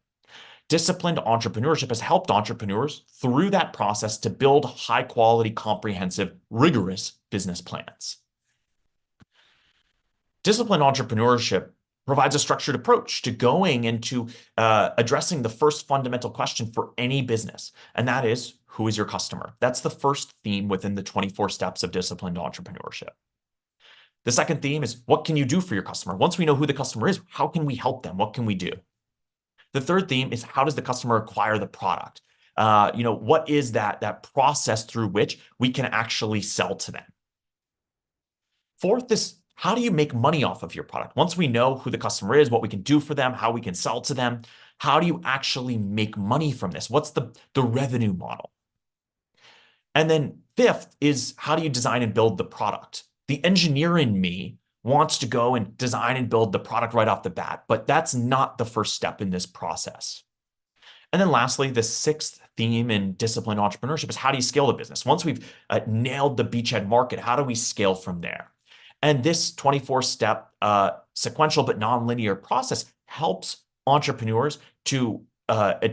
Disciplined entrepreneurship has helped entrepreneurs through that process to build high quality, comprehensive, rigorous business plans. Disciplined entrepreneurship provides a structured approach to going into addressing the first fundamental question for any business, and that is, who is your customer? That's the first theme within the 24 steps of disciplined entrepreneurship. The second theme is, what can you do for your customer? Once we know who the customer is, how can we help them? What can we do? The third theme is, how does the customer acquire the product? What is that process through which we can actually sell to them? Fourth is, how do you make money off of your product? Once we know who the customer is, what we can do for them, how we can sell to them, how do you actually make money from this? What's the revenue model? And then fifth is, how do you design and build the product? The engineer in me wants to go and design and build the product right off the bat, but that's not the first step in this process. And then lastly, the sixth theme in disciplined entrepreneurship is, how do you scale the business? Once we've nailed the beachhead market, how do we scale from there? And this 24-step sequential but nonlinear process helps entrepreneurs to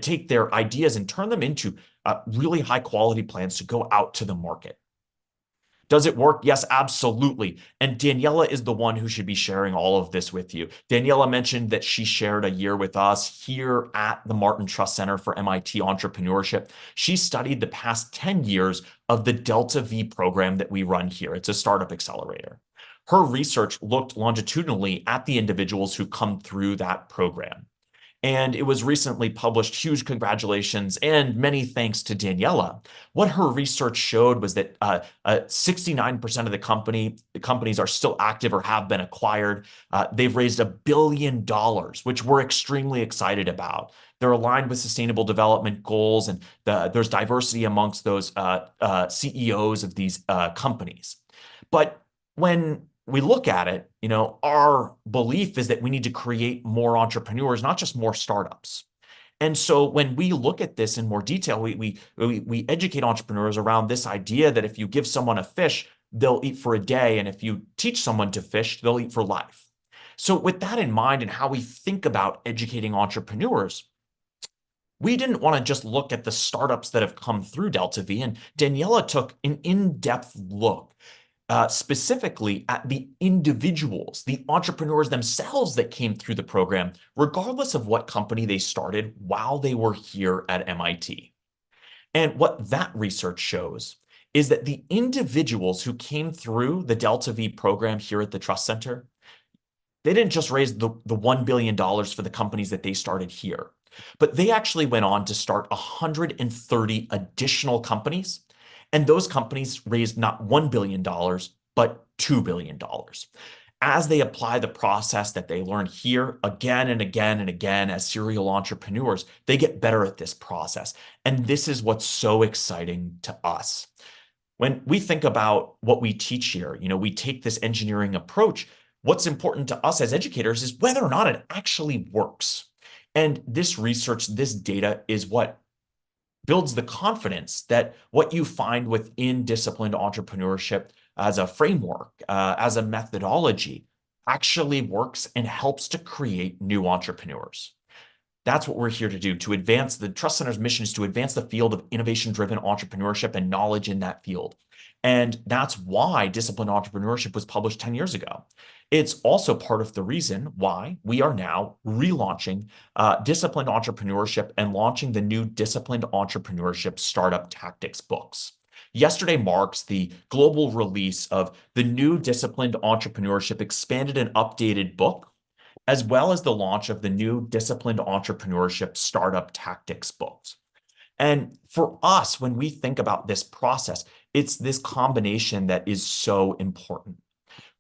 take their ideas and turn them into really high quality plans to go out to the market. Does it work? Yes, absolutely. And Daniela is the one who should be sharing all of this with you. Daniela mentioned that she shared a year with us here at the Martin Trust Center for MIT Entrepreneurship. She studied the past 10 years of the Delta V program that we run here. It's a startup accelerator. Her research looked longitudinally at the individuals who come through that program. And it was recently published. Huge congratulations and many thanks to Daniela. What her research showed was that 69% of the companies are still active or have been acquired. They've raised $1 billion, which we're extremely excited about. They're aligned with sustainable development goals, and there's diversity amongst those CEOs of these companies. But when we look at it, our belief is that we need to create more entrepreneurs, not just more startups. And so when we look at this in more detail, we educate entrepreneurs around this idea that if you give someone a fish, they'll eat for a day. And if you teach someone to fish, they'll eat for life. So with that in mind and how we think about educating entrepreneurs, we didn't want to just look at the startups that have come through Delta V. And Daniela took an in-depth look specifically at the individuals, the entrepreneurs themselves that came through the program, regardless of what company they started while they were here at MIT. And what that research shows is that the individuals who came through the Delta V program here at the Trust Center, they didn't just raise the $1 billion for the companies that they started here, but they actually went on to start 130 additional companies. And those companies raised not $1 billion, but $2 billion. As they apply the process that they learn here again and again and again as serial entrepreneurs, they get better at this process. And this is what's so exciting to us. When we think about what we teach here, we take this engineering approach. What's important to us as educators is whether or not it actually works. And this research, this data is what builds the confidence that what you find within disciplined entrepreneurship as a framework, as a methodology, actually works and helps to create new entrepreneurs. That's what we're here to do, to advance the Trust Center's mission is to advance the field of innovation-driven entrepreneurship and knowledge in that field. And that's why disciplined entrepreneurship was published 10 years ago. It's also part of the reason why we are now relaunching disciplined entrepreneurship and launching the new Disciplined Entrepreneurship Startup Tactics books. Yesterday marks the global release of the new Disciplined Entrepreneurship Expanded and Updated book. as well as the launch of the new Disciplined Entrepreneurship Startup Tactics books. And for us, when we think about this process, it's this combination that is so important.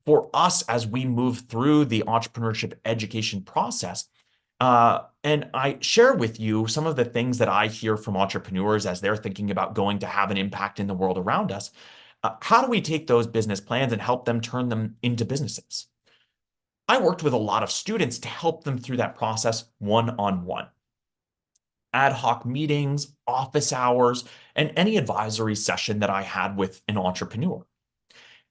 For us, as we move through the entrepreneurship education process, and I share with you some of the things that I hear from entrepreneurs as they're thinking about going to have an impact in the world around us. How do we take those business plans and help them turn them into businesses? I worked with a lot of students to help them through that process one-on-one. Ad hoc meetings, office hours, and any advisory session that I had with an entrepreneur.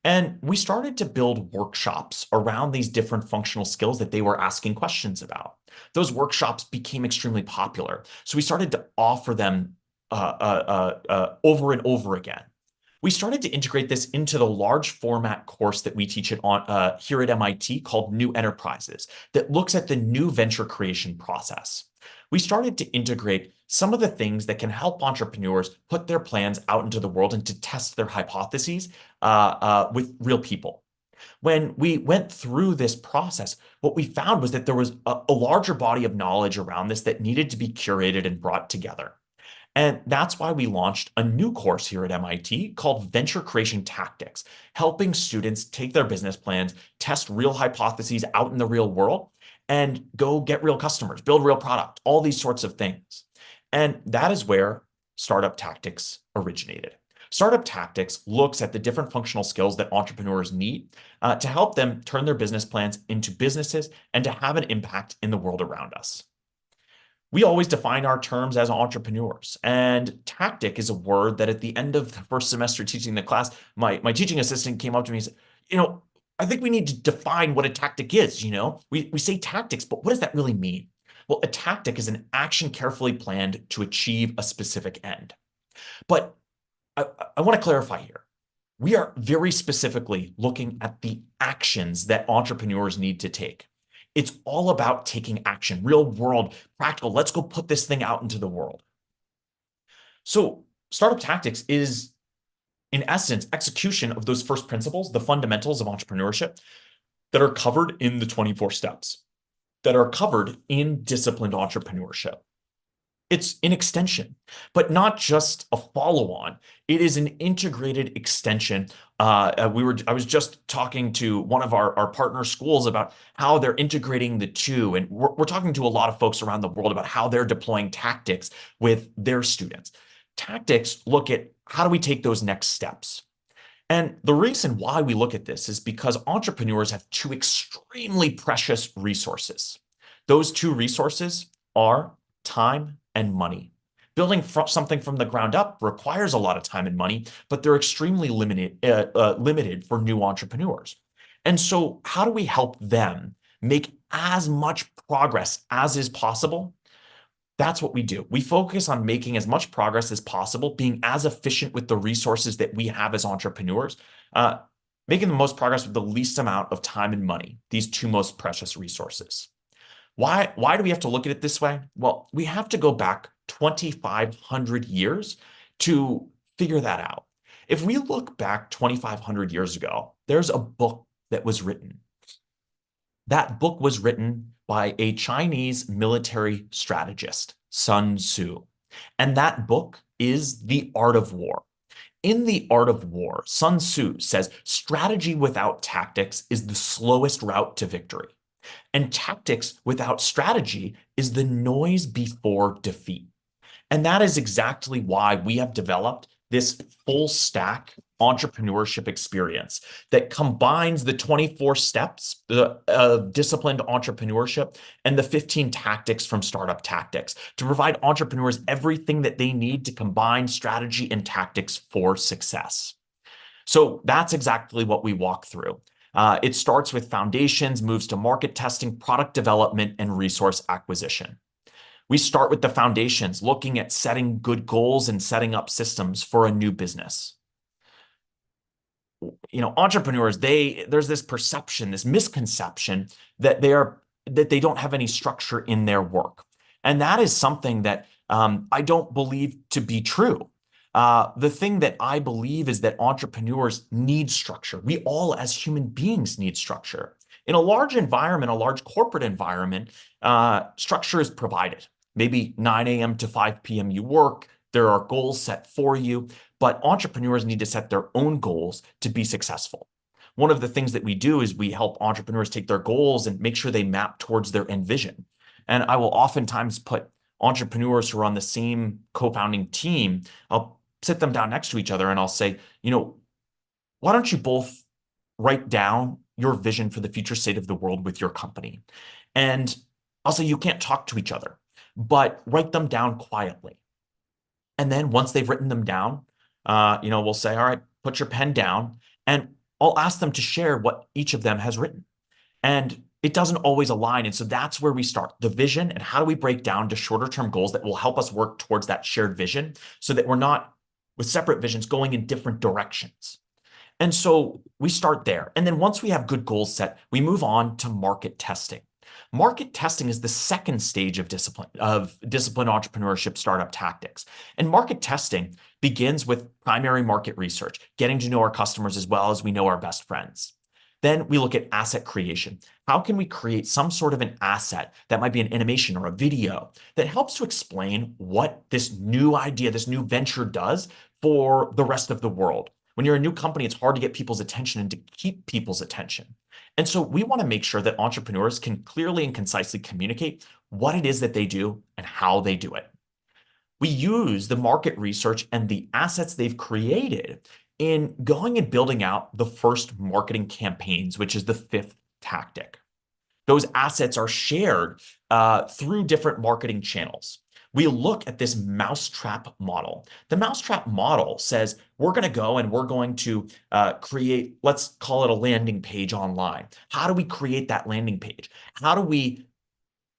And we started to build workshops around these different functional skills that they were asking questions about. Those workshops became extremely popular. So we started to offer them over and over again. We started to integrate this into the large format course that we teach here at MIT called New Enterprises that looks at the new venture creation process. We started to integrate some of the things that can help entrepreneurs put their plans out into the world and to test their hypotheses with real people. When we went through this process, what we found was that there was a larger body of knowledge around this that needed to be curated and brought together. And that's why we launched a new course here at MIT called Venture Creation Tactics, helping students take their business plans, test real hypotheses out in the real world, and go get real customers, build real product, all these sorts of things. And that is where Startup Tactics originated. Startup Tactics looks at the different functional skills that entrepreneurs need to help them turn their business plans into businesses and to have an impact in the world around us. We always define our terms as entrepreneurs, and tactic is a word that at the end of the first semester teaching the class, my teaching assistant came up to me and said, I think we need to define what a tactic is. We say tactics, but what does that really mean? Well, a tactic is an action carefully planned to achieve a specific end. But I want to clarify here. We are very specifically looking at the actions that entrepreneurs need to take. It's all about taking action, real world, practical. Let's go put this thing out into the world. So Startup Tactics is, in essence, execution of those first principles, the fundamentals of entrepreneurship that are covered in the 24 steps, that are covered in disciplined entrepreneurship. It's an extension, but not just a follow-on. It is an integrated extension. I was just talking to one of our partner schools about how they're integrating the two, and we're talking to a lot of folks around the world about how they're deploying tactics with their students. Tactics look at how do we take those next steps. And the reason why we look at this is because entrepreneurs have two extremely precious resources. Those two resources are time and money. Building something from the ground up requires a lot of time and money, but they're extremely limited for new entrepreneurs. And so how do we help them make as much progress as is possible? That's what we do. We focus on making as much progress as possible, being as efficient with the resources that we have as entrepreneurs, making the most progress with the least amount of time and money, these two most precious resources. Why do we have to look at it this way? Well, we have to go back 2,500 years to figure that out. If we look back 2,500 years ago, there's a book that was written. That book was written by a Chinese military strategist, Sun Tzu. And that book is The Art of War. In The Art of War, Sun Tzu says, strategy without tactics is the slowest route to victory. And tactics without strategy is the noise before defeat. And that is exactly why we have developed this full stack entrepreneurship experience that combines the 24 steps of disciplined entrepreneurship and the 15 tactics from Startup Tactics to provide entrepreneurs everything that they need to combine strategy and tactics for success. So that's exactly what we walk through. It starts with foundations, moves to market testing, product development, and resource acquisition. We start with the foundations, looking at setting good goals and setting up systems for a new business. Entrepreneurs, there's this perception, this misconception that they don't have any structure in their work. And that is something that I don't believe to be true. The thing that I believe is that entrepreneurs need structure. We all as human beings need structure. In a large environment, a large corporate environment, structure is provided. Maybe 9 a.m. to 5 p.m. you work, there are goals set for you, but entrepreneurs need to set their own goals to be successful. One of the things that we do is we help entrepreneurs take their goals and make sure they map towards their end vision. And I will oftentimes put entrepreneurs who are on the same co-founding team, I'll sit them down next to each other and I'll say, why don't you both write down your vision for the future state of the world with your company? And I'll say you can't talk to each other, but write them down quietly. And then once they've written them down, we'll say, all right, put your pen down, and I'll ask them to share what each of them has written. And it doesn't always align. And so that's where we start the vision, and how do we break down to shorter term goals that will help us work towards that shared vision so that we're not with separate visions going in different directions. And so we start there. And then once we have good goals set, we move on to market testing. Market testing is the second stage of discipline entrepreneurship startup tactics. And market testing begins with primary market research, getting to know our customers as well as we know our best friends. Then we look at asset creation. How can we create some sort of an asset that might be an animation or a video that helps to explain what this new idea, this new venture does for the rest of the world? When you're a new company, it's hard to get people's attention and to keep people's attention. And so we want to make sure that entrepreneurs can clearly and concisely communicate what it is that they do and how they do it. We use the market research and the assets they've created in going and building out the first marketing campaigns, which is the fifth tactic. Those assets are shared through different marketing channels. We look at this mousetrap model. The mousetrap model says we're going to go and we're going to create, let's call it a landing page online. How do we create that landing page? How do we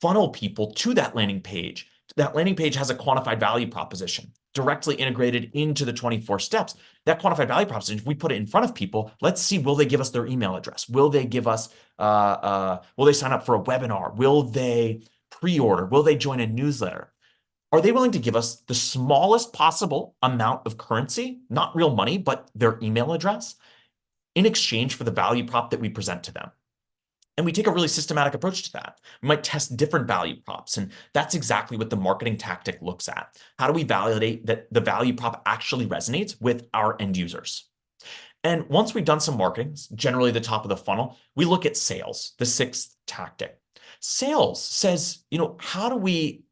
funnel people to that landing page? That landing page has a quantified value proposition directly integrated into the 24 steps. That quantified value proposition, if we put it in front of people, let's see, will they give us their email address? Will they give us, will they sign up for a webinar? Will they pre-order? Will they join a newsletter? Are they willing to give us the smallest possible amount of currency, not real money, but their email address, in exchange for the value prop that we present to them? And we take a really systematic approach to that. We might test different value props, and that's exactly what the marketing tactic looks at. How do we validate that the value prop actually resonates with our end users? And once we've done some marketing, generally the top of the funnel, we look at sales, the sixth tactic. Sales says, how do we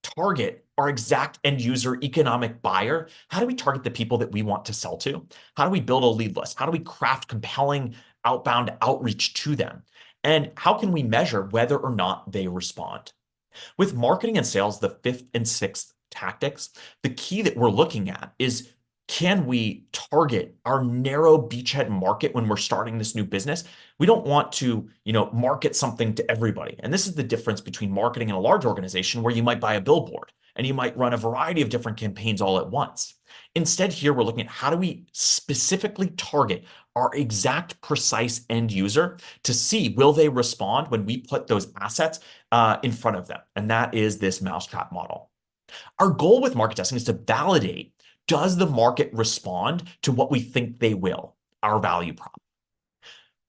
target our exact end user economic buyer? How do we target the people that we want to sell to? How do we build a lead list? How do we craft compelling outbound outreach to them? And how can we measure whether or not they respond? With marketing and sales, the fifth and sixth tactics, the key that we're looking at is, can we target our narrow beachhead market when we're starting this new business? We don't want to, market something to everybody. And this is the difference between marketing in a large organization where you might buy a billboard and you might run a variety of different campaigns all at once. Instead, here we're looking at how do we specifically target our exact precise end user to see, will they respond when we put those assets in front of them? And that is this mousetrap model. Our goal with market testing is to validate, does the market respond to what we think they will, our value prop?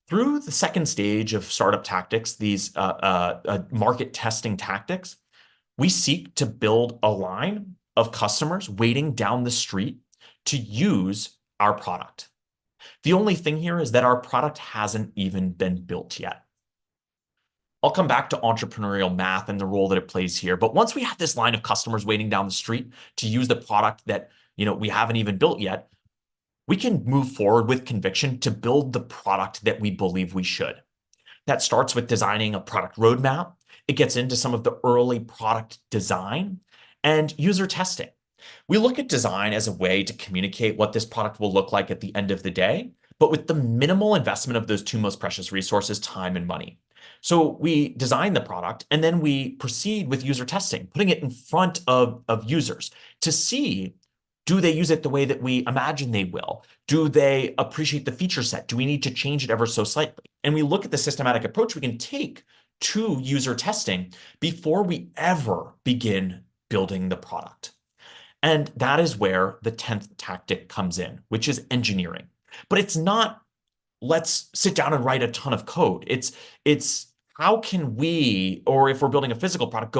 Through the second stage of startup tactics, these market testing tactics, we seek to build a line of customers waiting down the street to use our product. The only thing here is that our product hasn't even been built yet. I'll come back to entrepreneurial math and the role that it plays here. But once we have this line of customers waiting down the street to use the product that we haven't even built yet, we can move forward with conviction to build the product that we believe we should. That starts with designing a product roadmap. It gets into some of the early product design and user testing. We look at design as a way to communicate what this product will look like at the end of the day, but with the minimal investment of those two most precious resources, time and money. So we design the product and then we proceed with user testing, putting it in front of users to see, do they use it the way that we imagine they will? Do they appreciate the feature set? Do we need to change it ever so slightly? And we look at the systematic approach we can take to user testing before we ever begin building the product. And that is where the 10th tactic comes in, which is engineering. But it's not let's sit down and write a ton of code. It's how can we, or if we're building a physical product,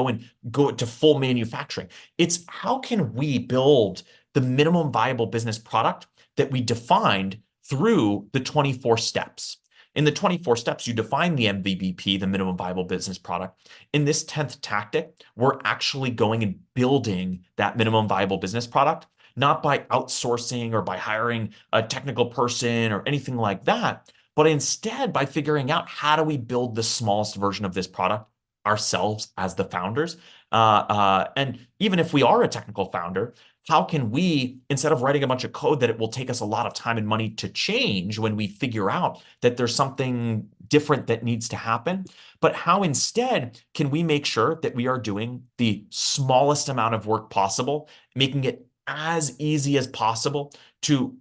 go to full manufacturing. It's how can we build the minimum viable business product that we defined through the 24 steps. In the 24 steps, you define the MVP, the minimum viable business product. In this 10th tactic, we're actually going and building that minimum viable business product, not by outsourcing or by hiring a technical person or anything like that, but instead by figuring out how do we build the smallest version of this product ourselves as the founders. And even if we are a technical founder, how can we, instead of writing a bunch of code that it will take us a lot of time and money to change when we figure out that there's something different that needs to happen, but how instead can we make sure that we are doing the smallest amount of work possible, making it as easy as possible to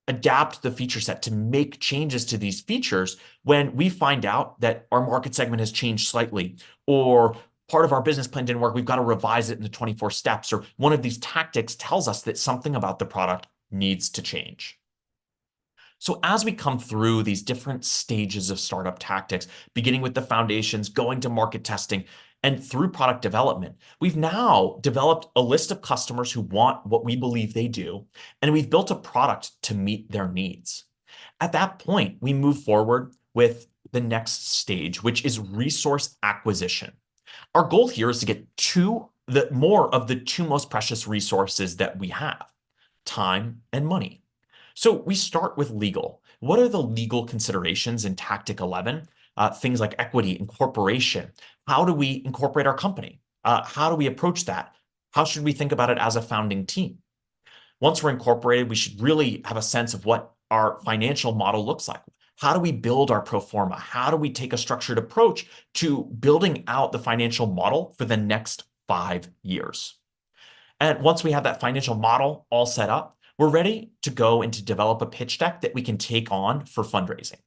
adapt the feature set, to make changes to these features when we find out that our market segment has changed slightly, or part of our business plan didn't work, we've got to revise it in the 24 steps, or one of these tactics tells us that something about the product needs to change. So as we come through these different stages of startup tactics, beginning with the foundations, going to market testing, and through product development, we've now developed a list of customers who want what we believe they do, and we've built a product to meet their needs. At that point, we move forward with the next stage, which is resource acquisition. Our goal here is to get more of the two most precious resources that we have, time and money. So we start with legal. What are the legal considerations in Tactic 11? Things like equity, incorporation. How do we incorporate our company? How do we approach that? How should we think about it as a founding team? Once we're incorporated, we should really have a sense of what our financial model looks like. How do we build our pro forma? How do we take a structured approach to building out the financial model for the next 5 years? And once we have that financial model all set up, we're ready to go and to develop a pitch deck that we can take on for fundraising.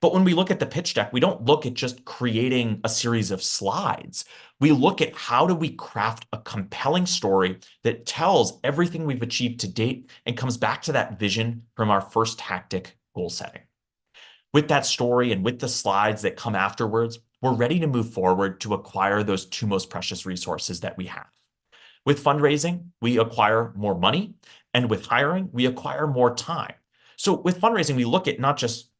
But when we look at the pitch deck, we don't look at just creating a series of slides. We look at how do we craft a compelling story that tells everything we've achieved to date and comes back to that vision from our first tactic, goal setting. With that story and with the slides that come afterwards, we're ready to move forward to acquire those two most precious resources that we have. With fundraising, we acquire more money, and with hiring, we acquire more time. So with fundraising, we look at not just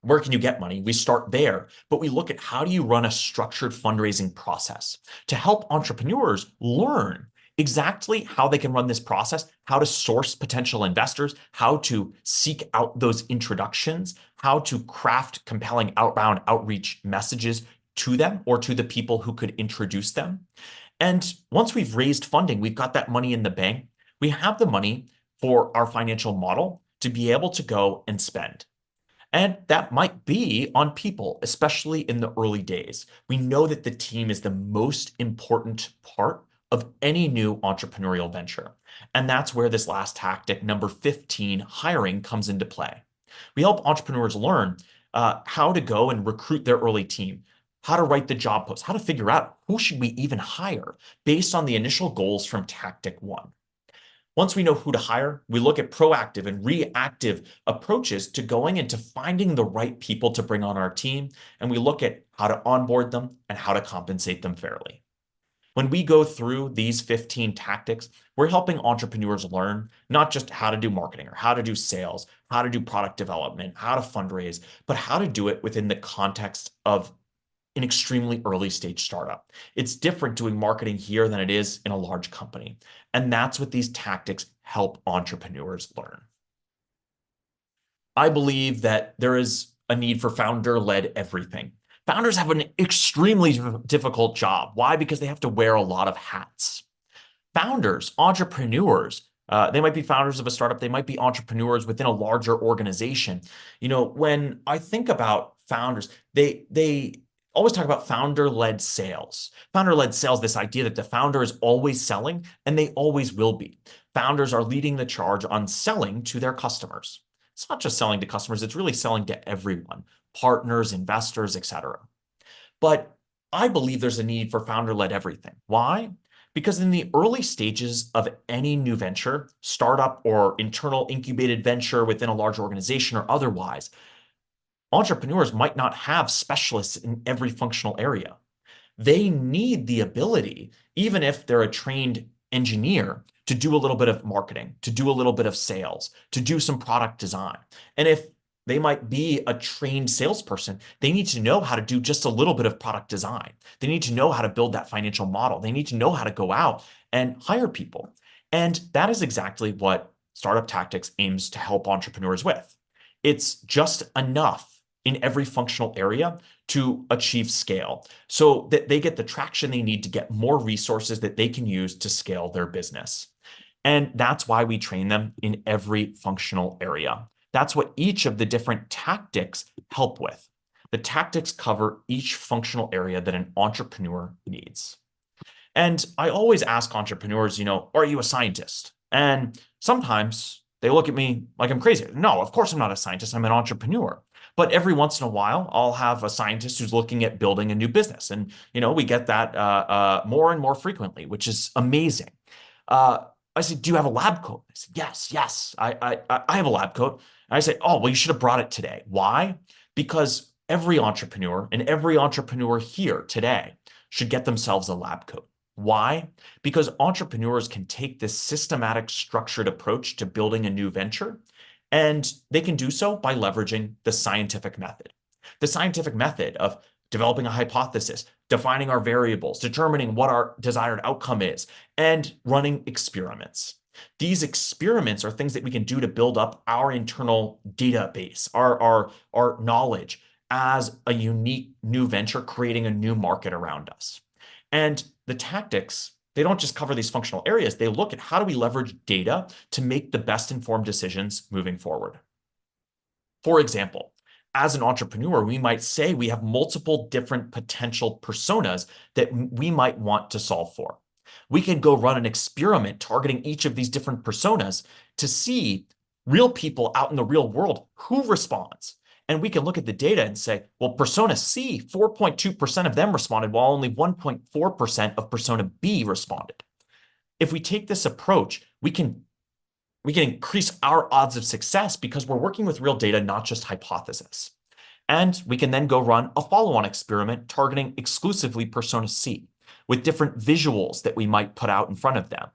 where can you get money? We start there, but we look at how do you run a structured fundraising process to help entrepreneurs learn exactly how they can run this process, how to source potential investors, how to seek out those introductions, how to craft compelling outbound outreach messages to them or to the people who could introduce them. And once we've raised funding, we've got that money in the bank, we have the money for our financial model to be able to go and spend. And that might be on people, especially in the early days. We know that the team is the most important part of any new entrepreneurial venture. And that's where this last tactic, number 15, hiring, comes into play. We help entrepreneurs learn how to go and recruit their early team, how to write the job post, how to figure out who should we even hire based on the initial goals from tactic 1. Once we know who to hire, we look at proactive and reactive approaches to going into finding the right people to bring on our team, and we look at how to onboard them and how to compensate them fairly. When we go through these 15 tactics, we're helping entrepreneurs learn not just how to do marketing or how to do sales, how to do product development, how to fundraise, but how to do it within the context of an extremely early stage startup. It's different doing marketing here than it is in a large company. And that's what these tactics help entrepreneurs learn. I believe that there is a need for founder-led everything. Founders have an extremely difficult job. Why? Because they have to wear a lot of hats. Founders, entrepreneurs, they might be founders of a startup, they might be entrepreneurs within a larger organization. You know, when I think about founders, they always talk about founder-led sales. Founder-led sales, this idea that the founder is always selling, and they always will be. Founders are leading the charge on selling to their customers. It's not just selling to customers, it's really selling to everyone, partners, investors, etc. But I believe there's a need for founder-led everything. Why? Because in the early stages of any new venture, startup or internal incubated venture within a large organization or otherwise, entrepreneurs might not have specialists in every functional area. They need the ability, even if they're a trained engineer, to do a little bit of marketing, to do a little bit of sales, to do some product design. And if they might be a trained salesperson, they need to know how to do just a little bit of product design. They need to know how to build that financial model. They need to know how to go out and hire people. And that is exactly what Startup Tactics aims to help entrepreneurs with. It's just enough in every functional area to achieve scale so that they get the traction they need to get more resources that they can use to scale their business. And that's why we train them in every functional area. That's what each of the different tactics help with. The tactics cover each functional area that an entrepreneur needs. And I always ask entrepreneurs, are you a scientist? And sometimes they look at me like I'm crazy. No, of course I'm not a scientist. I'm an entrepreneur. But every once in a while, I'll have a scientist who's looking at building a new business. And, we get that more and more frequently, which is amazing. I said, do you have a lab coat? I said, yes, I have a lab coat. And I said, oh, well, you should have brought it today. Why? Because every entrepreneur and every entrepreneur here today should get themselves a lab coat. Why? Because entrepreneurs can take this systematic, structured approach to building a new venture, and they can do so by leveraging the scientific method. The scientific method of developing a hypothesis, defining our variables, determining what our desired outcome is, and running experiments. These experiments are things that we can do to build up our internal database, our knowledge as a unique new venture, creating a new market around us. And the tactics, they don't just cover these functional areas. They look at how do we leverage data to make the best informed decisions moving forward. For example, as an entrepreneur, we might say we have multiple different potential personas that we might want to solve for. We can go run an experiment targeting each of these different personas to see real people out in the real world who responds. And we can look at the data and say, well, persona C, 4.2% of them responded, while only 1.4% of persona B responded. If we take this approach, we can increase our odds of success because we're working with real data, not just hypothesis. And we can then go run a follow-on experiment targeting exclusively persona C with different visuals that we might put out in front of them.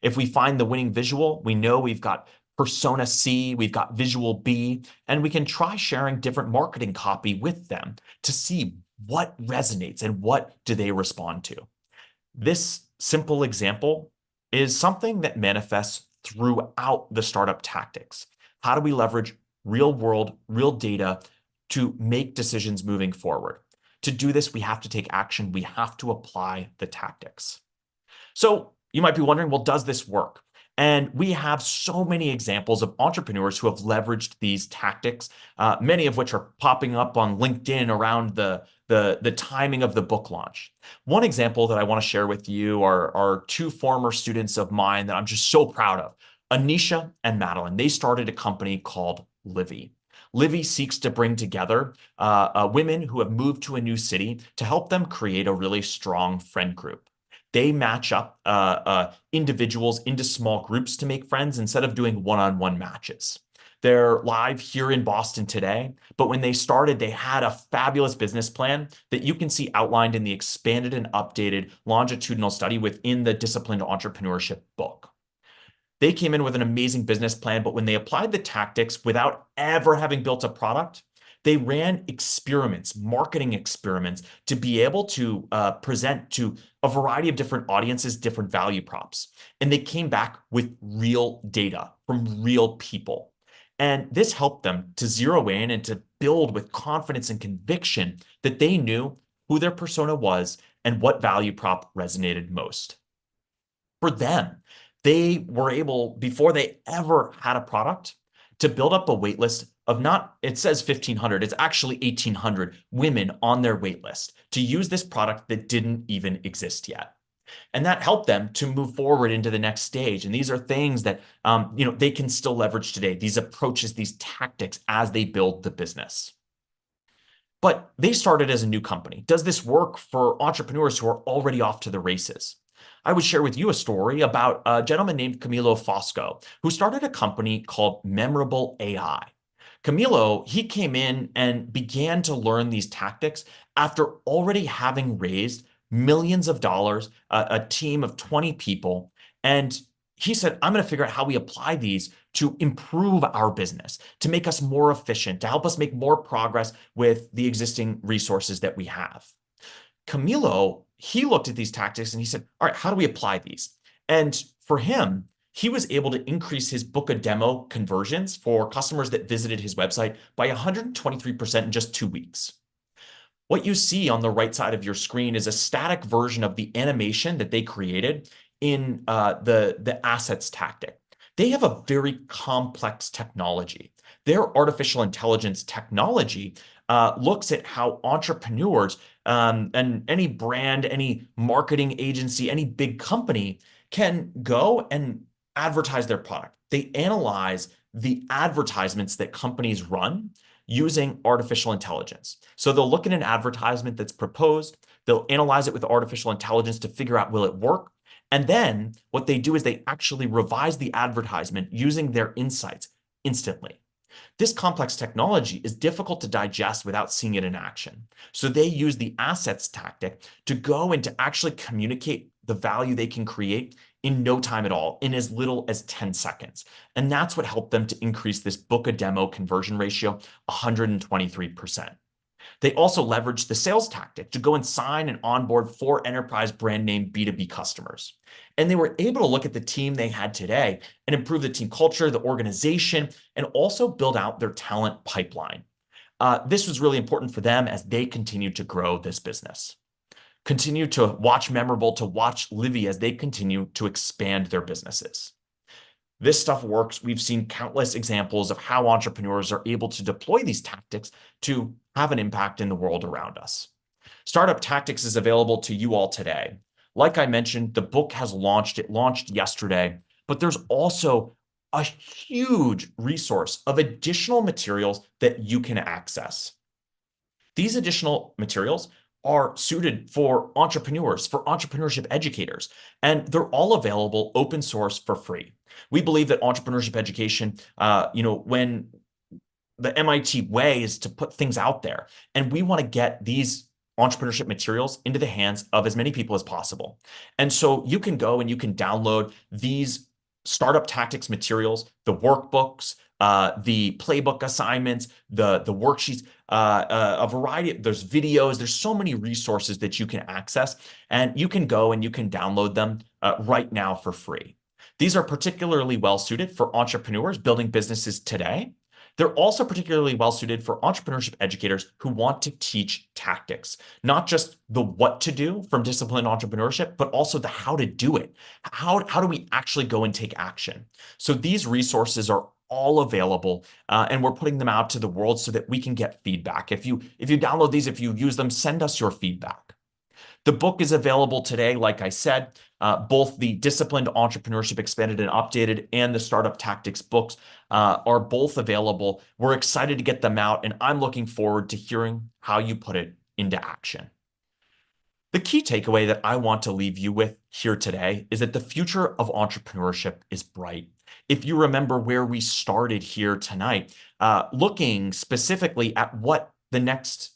If we find the winning visual, we know we've got persona C, we've got visual B, and we can try sharing different marketing copy with them to see what resonates and what do they respond to. This simple example is something that manifests throughout the startup tactics. How do we leverage real world, real data to make decisions moving forward? To do this, we have to take action. We have to apply the tactics. So you might be wondering, well, does this work? And we have so many examples of entrepreneurs who have leveraged these tactics, many of which are popping up on LinkedIn around the timing of the book launch. One example that I want to share with you are two former students of mine that I'm just so proud of, Anisha and Madeline. They started a company called Livy. Livy seeks to bring together women who have moved to a new city to help them create a really strong friend group. They match up individuals into small groups to make friends instead of doing one-on-one matches. They're live here in Boston today, but when they started, they had a fabulous business plan that you can see outlined in the expanded and updated longitudinal study within the Disciplined Entrepreneurship book. They came in with an amazing business plan, but when they applied the tactics without ever having built a product, they ran experiments, marketing experiments, to be able to present to a variety of different audiences, different value props. And they came back with real data from real people. And this helped them to zero in and to build with confidence and conviction that they knew who their persona was and what value prop resonated most. For them, they were able, before they ever had a product, to build up a wait list of it says 1,500, it's actually 1,800 women on their wait list to use this product that didn't even exist yet. And that helped them to move forward into the next stage. And these are things that they can still leverage today, these approaches, these tactics as they build the business. But they started as a new company. Does this work for entrepreneurs who are already off to the races? I would share with you a story about a gentleman named Camilo Fosco, who started a company called Memorable AI. Camilo, he came in and began to learn these tactics after already having raised millions of dollars, a team of 20 people. And he said, I'm going to figure out how we apply these to improve our business, to make us more efficient, to help us make more progress with the existing resources that we have. Camilo, he looked at these tactics and he said, all right, how do we apply these? And for him, he was able to increase his book a demo conversions for customers that visited his website by 123% in just 2 weeks. What you see on the right side of your screen is a static version of the animation that they created in the assets tactic. They have a very complex technology. Their artificial intelligence technology looks at how entrepreneurs and any brand, any marketing agency, any big company can go and advertise their product. They analyze the advertisements that companies run using artificial intelligence. So they'll look at an advertisement that's proposed, they'll analyze it with artificial intelligence to figure out, will it work? And then what they do is they actually revise the advertisement using their insights instantly. This complex technology is difficult to digest without seeing it in action. So they use the assets tactic to go and to actually communicate the value they can create in no time at all, in as little as 10 seconds. And that's what helped them to increase this book a demo conversion ratio 123%. They also leveraged the sales tactic to go and sign and onboard 4 enterprise brand name B2B customers. And they were able to look at the team they had today and improve the team culture, the organization, and also build out their talent pipeline. This was really important for them as they continued to grow this business. Continue to watch Memorable, to watch Livy as they continue to expand their businesses. This stuff works. We've seen countless examples of how entrepreneurs are able to deploy these tactics to have an impact in the world around us. Startup Tactics is available to you all today. Like I mentioned, the book has launched. It launched yesterday, but there's also a huge resource of additional materials that you can access. These additional materials are suited for entrepreneurs, for entrepreneurship educators, and they're all available open source for free. We believe that entrepreneurship education, when the MIT way is to put things out there, and we want to get these entrepreneurship materials into the hands of as many people as possible. And so you can go and you can download these startup tactics materials, the workbooks, the playbook assignments, the worksheets, a variety of, there's videos, there's so many resources that you can access, and you can go and you can download them right now for free. These are particularly well suited for entrepreneurs building businesses today. They're also particularly well suited for entrepreneurship educators who want to teach tactics, not just the what to do from disciplined entrepreneurship, but also the how to do it. How do we actually go and take action? So these resources are all available, and we're putting them out to the world so that we can get feedback. If you download these, if you use them, send us your feedback. The book is available today, like I said. Both the Disciplined Entrepreneurship Expanded and Updated and the Startup Tactics books are both available. We're excited to get them out, and I'm looking forward to hearing how you put it into action. The key takeaway that I want to leave you with here today is that the future of entrepreneurship is bright. If you remember where we started here tonight, looking specifically at what the next,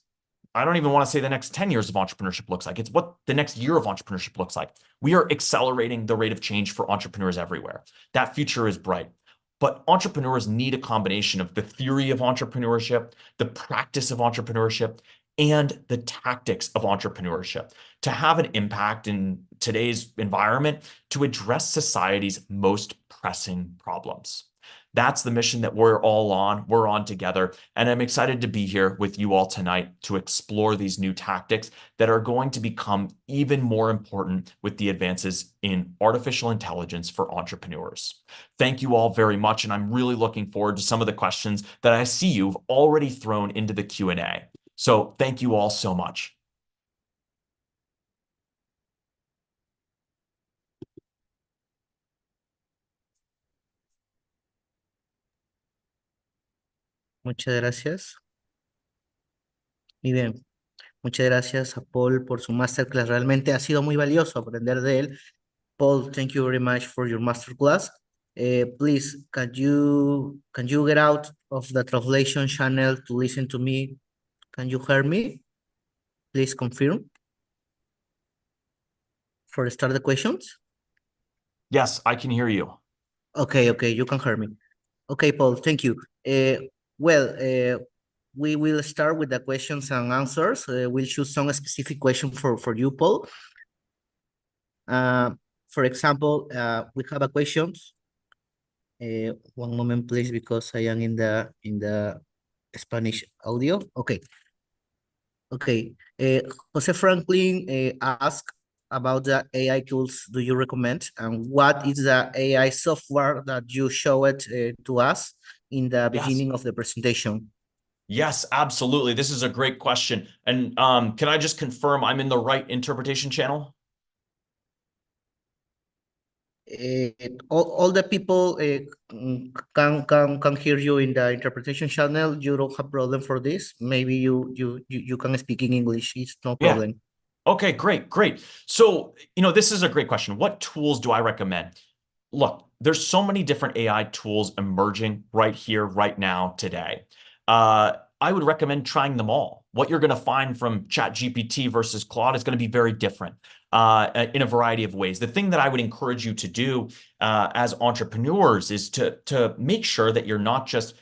I don't even want to say the next 10 years of entrepreneurship looks like. It's what the next year of entrepreneurship looks like. We are accelerating the rate of change for entrepreneurs everywhere. That future is bright. But entrepreneurs need a combination of the theory of entrepreneurship, the practice of entrepreneurship, and the tactics of entrepreneurship to have an impact in today's environment to address society's most pressing problems. That's the mission that we're all on. We're on together. And I'm excited to be here with you all tonight to explore these new tactics that are going to become even more important with the advances in artificial intelligence for entrepreneurs. Thank you all very much. And I'm really looking forward to some of the questions that I see you've already thrown into the Q&A. So thank you all so much. Muchas gracias. Y bien, muchas gracias a Paul por su masterclass. Realmente ha sido muy valioso aprender de él. Paul, thank you very much for your masterclass. Please, can you get out of the translation channel to listen to me? Can you hear me? Please confirm for start the questions. Yes, I can hear you. Okay, you can hear me. Okay, Paul, thank you. Well, we will start with the questions and answers. We'll choose some specific question for you, Paul. For example, we have a question. One moment, please, because I am in the Spanish audio. Okay. Okay. Jose Franklin asked about the AI tools do you recommend, and what is the AI software that you showed to us in the Yes. beginning of the presentation? Yes, absolutely. This is a great question. And can I just confirm I'm in the right interpretation channel? All the people can hear you in the interpretation channel. You don't have problem for this. Maybe you can speak in English. It's no Yeah. problem. Okay, great. So, this is a great question. What tools do I recommend? Look, there's so many different AI tools emerging right here, right now, today. I would recommend trying them all. What you're going to find from ChatGPT versus Claude is going to be very different in a variety of ways. The thing that I would encourage you to do as entrepreneurs is to make sure that you're not just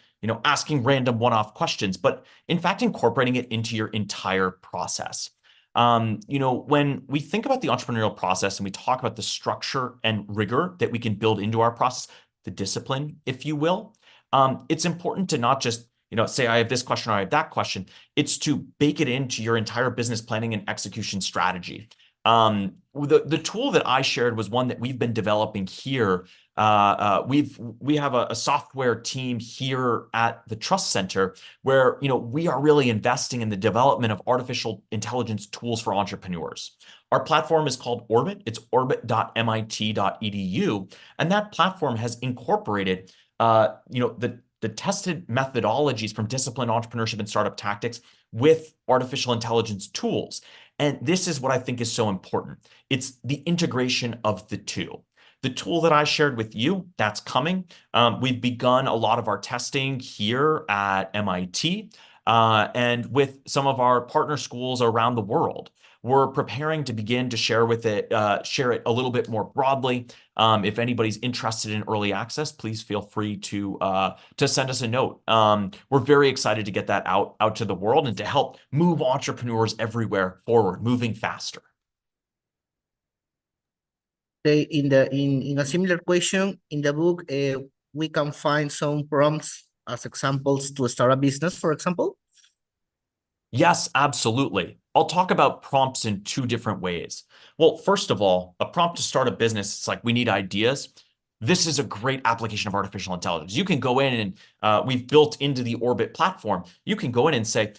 asking random one-off questions, but in fact incorporating it into your entire process. When we think about the entrepreneurial process and we talk about the structure and rigor that we can build into our process, the discipline, if you will, it's important to not just say I have this question or I have that question. It's to bake it into your entire business planning and execution strategy. The tool that I shared was one that we've been developing here. We have a software team here at the Trust Center where we are really investing in the development of artificial intelligence tools for entrepreneurs. Our platform is called Orbit. It's orbit.mit.edu, and that platform has incorporated the tested methodologies from disciplined entrepreneurship and startup tactics with artificial intelligence tools. And this is what I think is so important. It's the integration of the two. The tool that I shared with you, that's coming. We've begun a lot of our testing here at MIT and with some of our partner schools around the world. We're preparing to begin to share it a little bit more broadly. If anybody's interested in early access, please feel free to send us a note. We're very excited to get that out to the world and to help move entrepreneurs everywhere forward, moving faster. In a similar question in the book, we can find some prompts as examples to start a business, for example. Yes, absolutely. I'll talk about prompts in two different ways. Well, first of all, a prompt to start a business, it's like we need ideas. This is a great application of artificial intelligence. You can go in and we've built into the Orbit platform. You can go in and say,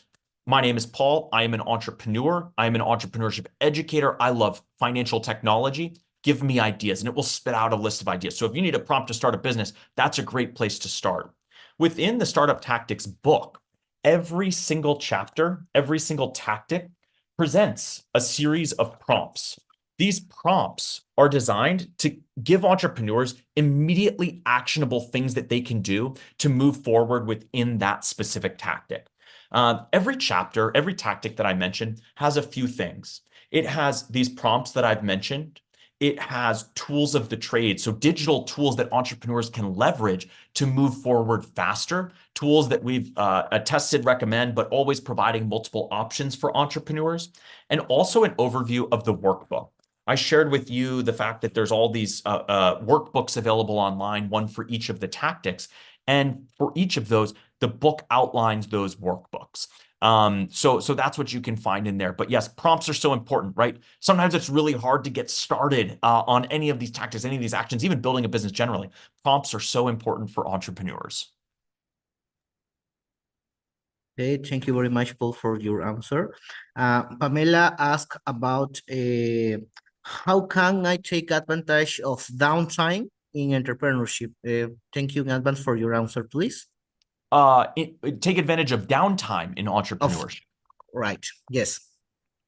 my name is Paul. I am an entrepreneur. I am an entrepreneurship educator. I love financial technology. Give me ideas, and it will spit out a list of ideas. So if you need a prompt to start a business, that's a great place to start. Within the Startup Tactics book, every single chapter, every single tactic presents a series of prompts. These prompts are designed to give entrepreneurs immediately actionable things that they can do to move forward within that specific tactic. Every chapter, every tactic that I mentioned has a few things. It has these prompts that I've mentioned. It has tools of the trade, so digital tools that entrepreneurs can leverage to move forward faster, tools that we've tested, recommend, but always providing multiple options for entrepreneurs, and also an overview of the workbook. I shared with you the fact that there's all these workbooks available online, one for each of the tactics, and for each of those, the book outlines those workbooks. So that's what you can find in there. But yes, prompts are so important, right? Sometimes it's really hard to get started on any of these tactics, any of these actions, even building a business generally. Prompts are so important for entrepreneurs. Okay, thank you very much, Paul, for your answer. Pamela asked about how can I take advantage of downtime in entrepreneurship? Thank you in advance for your answer, please. Take advantage of downtime in entrepreneurship. Right, yes.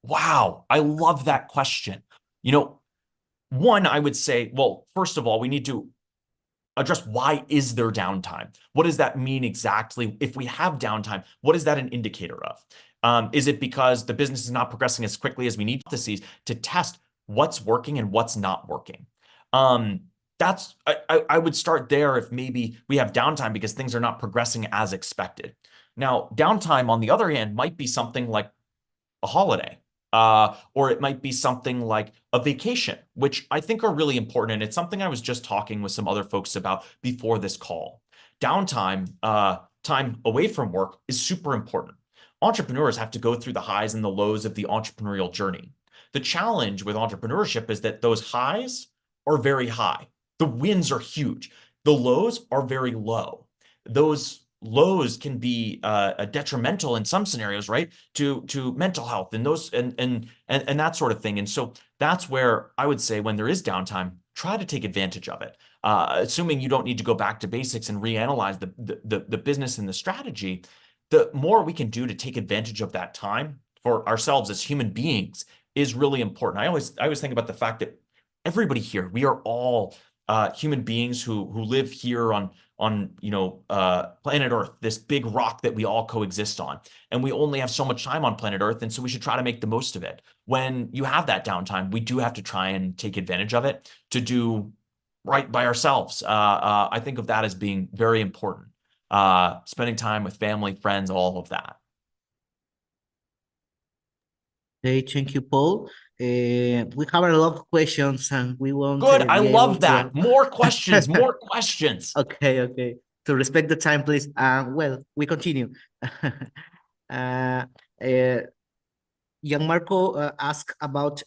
Wow, I love that question. One, I would say, well, first of all, we need to address why is there downtime? What does that mean exactly? If we have downtime, what is that an indicator of? Is it because the business is not progressing as quickly as we need to test what's working and what's not working? I would start there if maybe we have downtime because things are not progressing as expected. Now, downtime, on the other hand, might be something like a holiday, or it might be something like a vacation, which I think are really important. And it's something I was just talking with some other folks about before this call. Downtime, time away from work is super important. Entrepreneurs have to go through the highs and the lows of the entrepreneurial journey. The challenge with entrepreneurship is that those highs are very high. The wins are huge. The lows are very low. Those lows can be detrimental in some scenarios, right, to mental health and those and that sort of thing. And so that's where I would say when there is downtime, try to take advantage of it. Assuming you don't need to go back to basics and reanalyze the business and the strategy, the more we can do to take advantage of that time for ourselves as human beings is really important. I always think about the fact that everybody here, we are all human beings who live here on planet Earth, this big rock that we all coexist on. And we only have so much time on planet Earth, and so we should try to make the most of it. When you have that downtime, we do have to try and take advantage of it to do right by ourselves. I think of that as being very important. Spending time with family, friends, all of that. Okay, thank you, Paul. We have a lot of questions and we won't Good. I be able love that. to... More questions, more questions. Okay. To respect the time, please. Well, we continue. Gianmarco asked about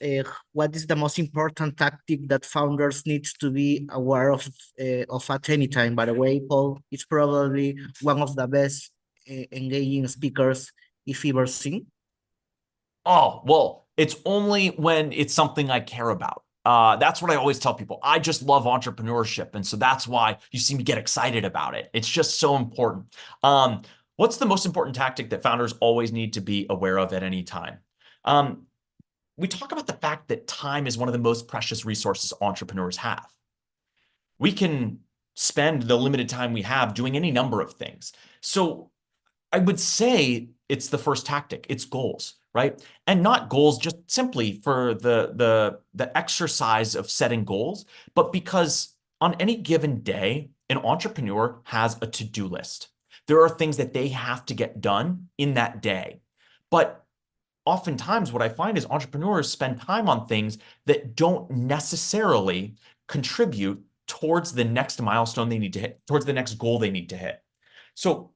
what is the most important tactic that founders need to be aware of at any time. By the way, Paul is probably one of the best engaging speakers if ever seen. Oh, well, it's only when it's something I care about. That's what I always tell people. I just love entrepreneurship. And so that's why you see me get excited about it. It's just so important. What's the most important tactic that founders always need to be aware of at any time? We talk about the fact that time is one of the most precious resources entrepreneurs have. We can spend the limited time we have doing any number of things. So I would say it's the first tactic. It's goals, right? And not goals just simply for the exercise of setting goals, but because on any given day, an entrepreneur has a to-do list. There are things that they have to get done in that day. But oftentimes what I find is entrepreneurs spend time on things that don't necessarily contribute towards the next milestone they need to hit, towards the next goal they need to hit. So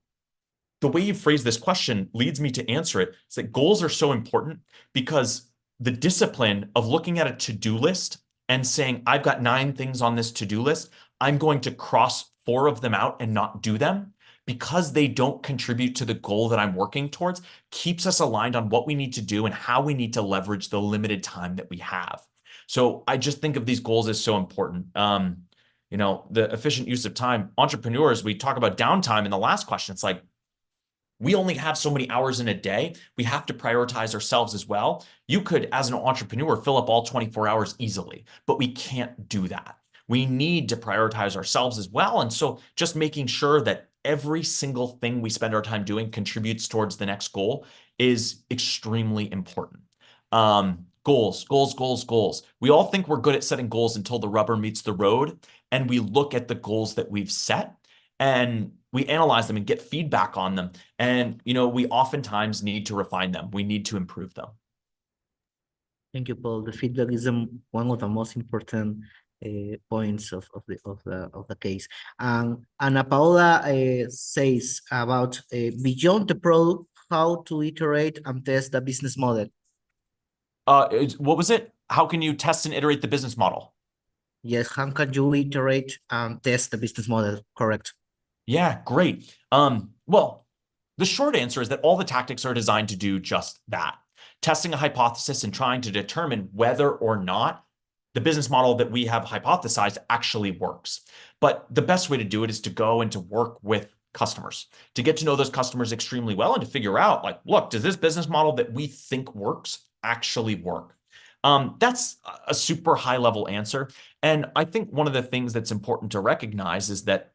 the way you phrase this question leads me to answer it. It's that goals are so important because the discipline of looking at a to-do list and saying, I've got 9 things on this to-do list, I'm going to cross 4 of them out and not do them because they don't contribute to the goal that I'm working towards, keeps us aligned on what we need to do and how we need to leverage the limited time that we have. So I just think of these goals as so important. The efficient use of time. Entrepreneurs, we talk about downtime in the last question. It's like, we only have so many hours in a day. We have to prioritize ourselves as well. You could, as an entrepreneur, fill up all 24 hours easily, but we can't do that. We need to prioritize ourselves as well. And so just making sure that every single thing we spend our time doing contributes towards the next goal is extremely important. Goals. We all think we're good at setting goals until the rubber meets the road, and we look at the goals that we've set and we analyze them and get feedback on them. And, we oftentimes need to refine them. We need to improve them. Thank you, Paul. The feedback is one of the most important points of the case. Ana Paola says about beyond the product, how to iterate and test the business model. What was it? How can you test and iterate the business model? Yes, how can you iterate and test the business model? Correct. Yeah, great. Well, the short answer is that all the tactics are designed to do just that. Testing a hypothesis and trying to determine whether or not the business model that we have hypothesized actually works. But the best way to do it is to go and to work with customers, to get to know those customers extremely well and to figure out, look, does this business model that we think works actually work? That's a super high level answer. And I think one of the things that's important to recognize is that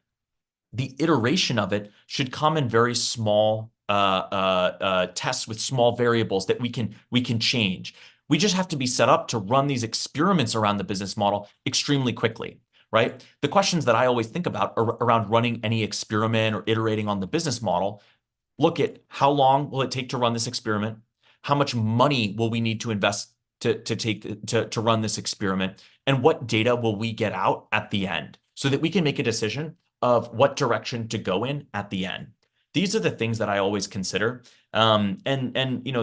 the iteration of it should come in very small tests with small variables that we can change. We just have to be set up to run these experiments around the business model extremely quickly, right? The questions that I always think about around running any experiment or iterating on the business model, look at how long will it take to run this experiment? How much money will we need to invest to run this experiment? And what data will we get out at the end so that we can make a decision of what direction to go in at the end? These are the things that I always consider. And you know,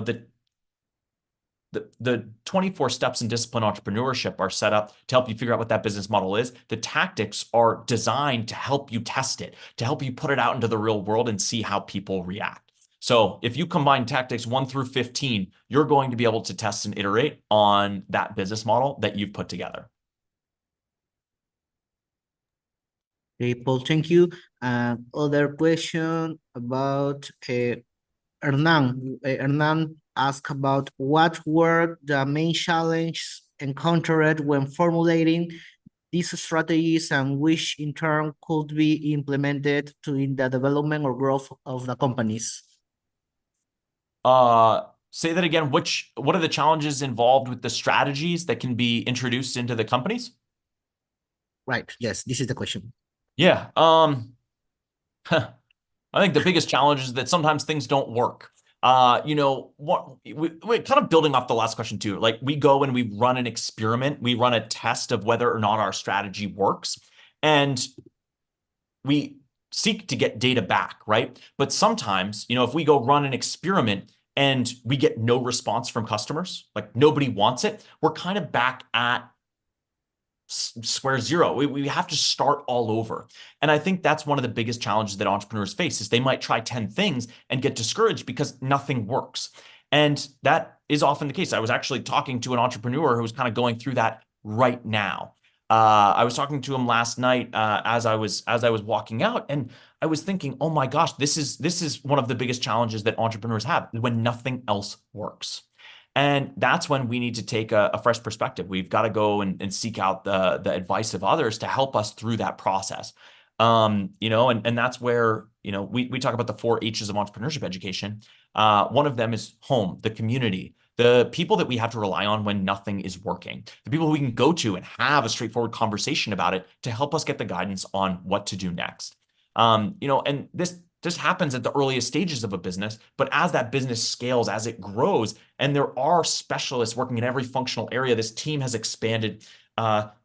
the 24 steps in disciplined entrepreneurship are set up to help you figure out what that business model is. The tactics are designed to help you test it, to help you put it out into the real world and see how people react. So if you combine tactics 1 through 15, you're going to be able to test and iterate on that business model that you've put together. Okay, Paul, thank you. Other question about Hernan. Hernan asked about what were the main challenges encountered when formulating these strategies and which in turn could be implemented in the development or growth of the companies. Say that again. What are the challenges involved with the strategies that can be introduced into the companies? Right. Yes, this is the question. Yeah. I think the biggest challenge is that sometimes things don't work. You know, we're kind of building off the last question too. Like we go and we run an experiment, we run a test of whether or not our strategy works, and we seek to get data back, right? But sometimes, you know, if we go run an experiment and we get no response from customers, like nobody wants it, we're kind of back at square zero. We have to start all over. And I think that's one of the biggest challenges that entrepreneurs face is they might try 10 things and get discouraged because nothing works. And that is often the case. I was actually talking to an entrepreneur who was kind of going through that right now. I was talking to him last night as I was walking out, and I was thinking, oh my gosh, this is one of the biggest challenges that entrepreneurs have when nothing else works. And that's when we need to take a fresh perspective. We've got to go and seek out the advice of others to help us through that process. You know, and that's where, you know, we talk about the 4 H's of entrepreneurship education. One of them is home, the community, the people that we have to rely on when nothing is working, the people who we can go to and have a straightforward conversation about it to help us get the guidance on what to do next. You know, and this happens at the earliest stages of a business, but as that business scales, as it grows, and there are specialists working in every functional area, this team has expanded.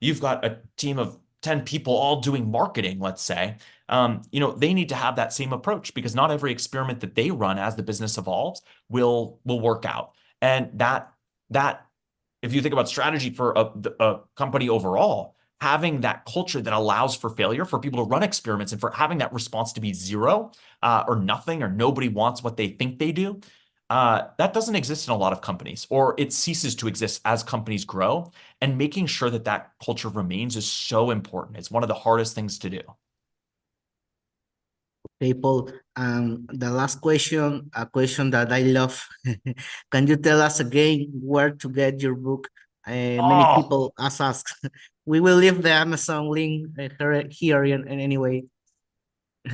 You've got a team of 10 people all doing marketing, let's say. You know, they need to have that same approach because not every experiment that they run as the business evolves will work out. And that if you think about strategy for a company overall, having that culture that allows for failure, for people to run experiments, and for having that response to be zero or nothing, or nobody wants what they think they do, that doesn't exist in a lot of companies, or it ceases to exist as companies grow. And making sure that that culture remains is so important. It's one of the hardest things to do. People, the last question, a question that I love. Can you tell us again where to get your book? Many people asked. We will leave the Amazon link here in any way.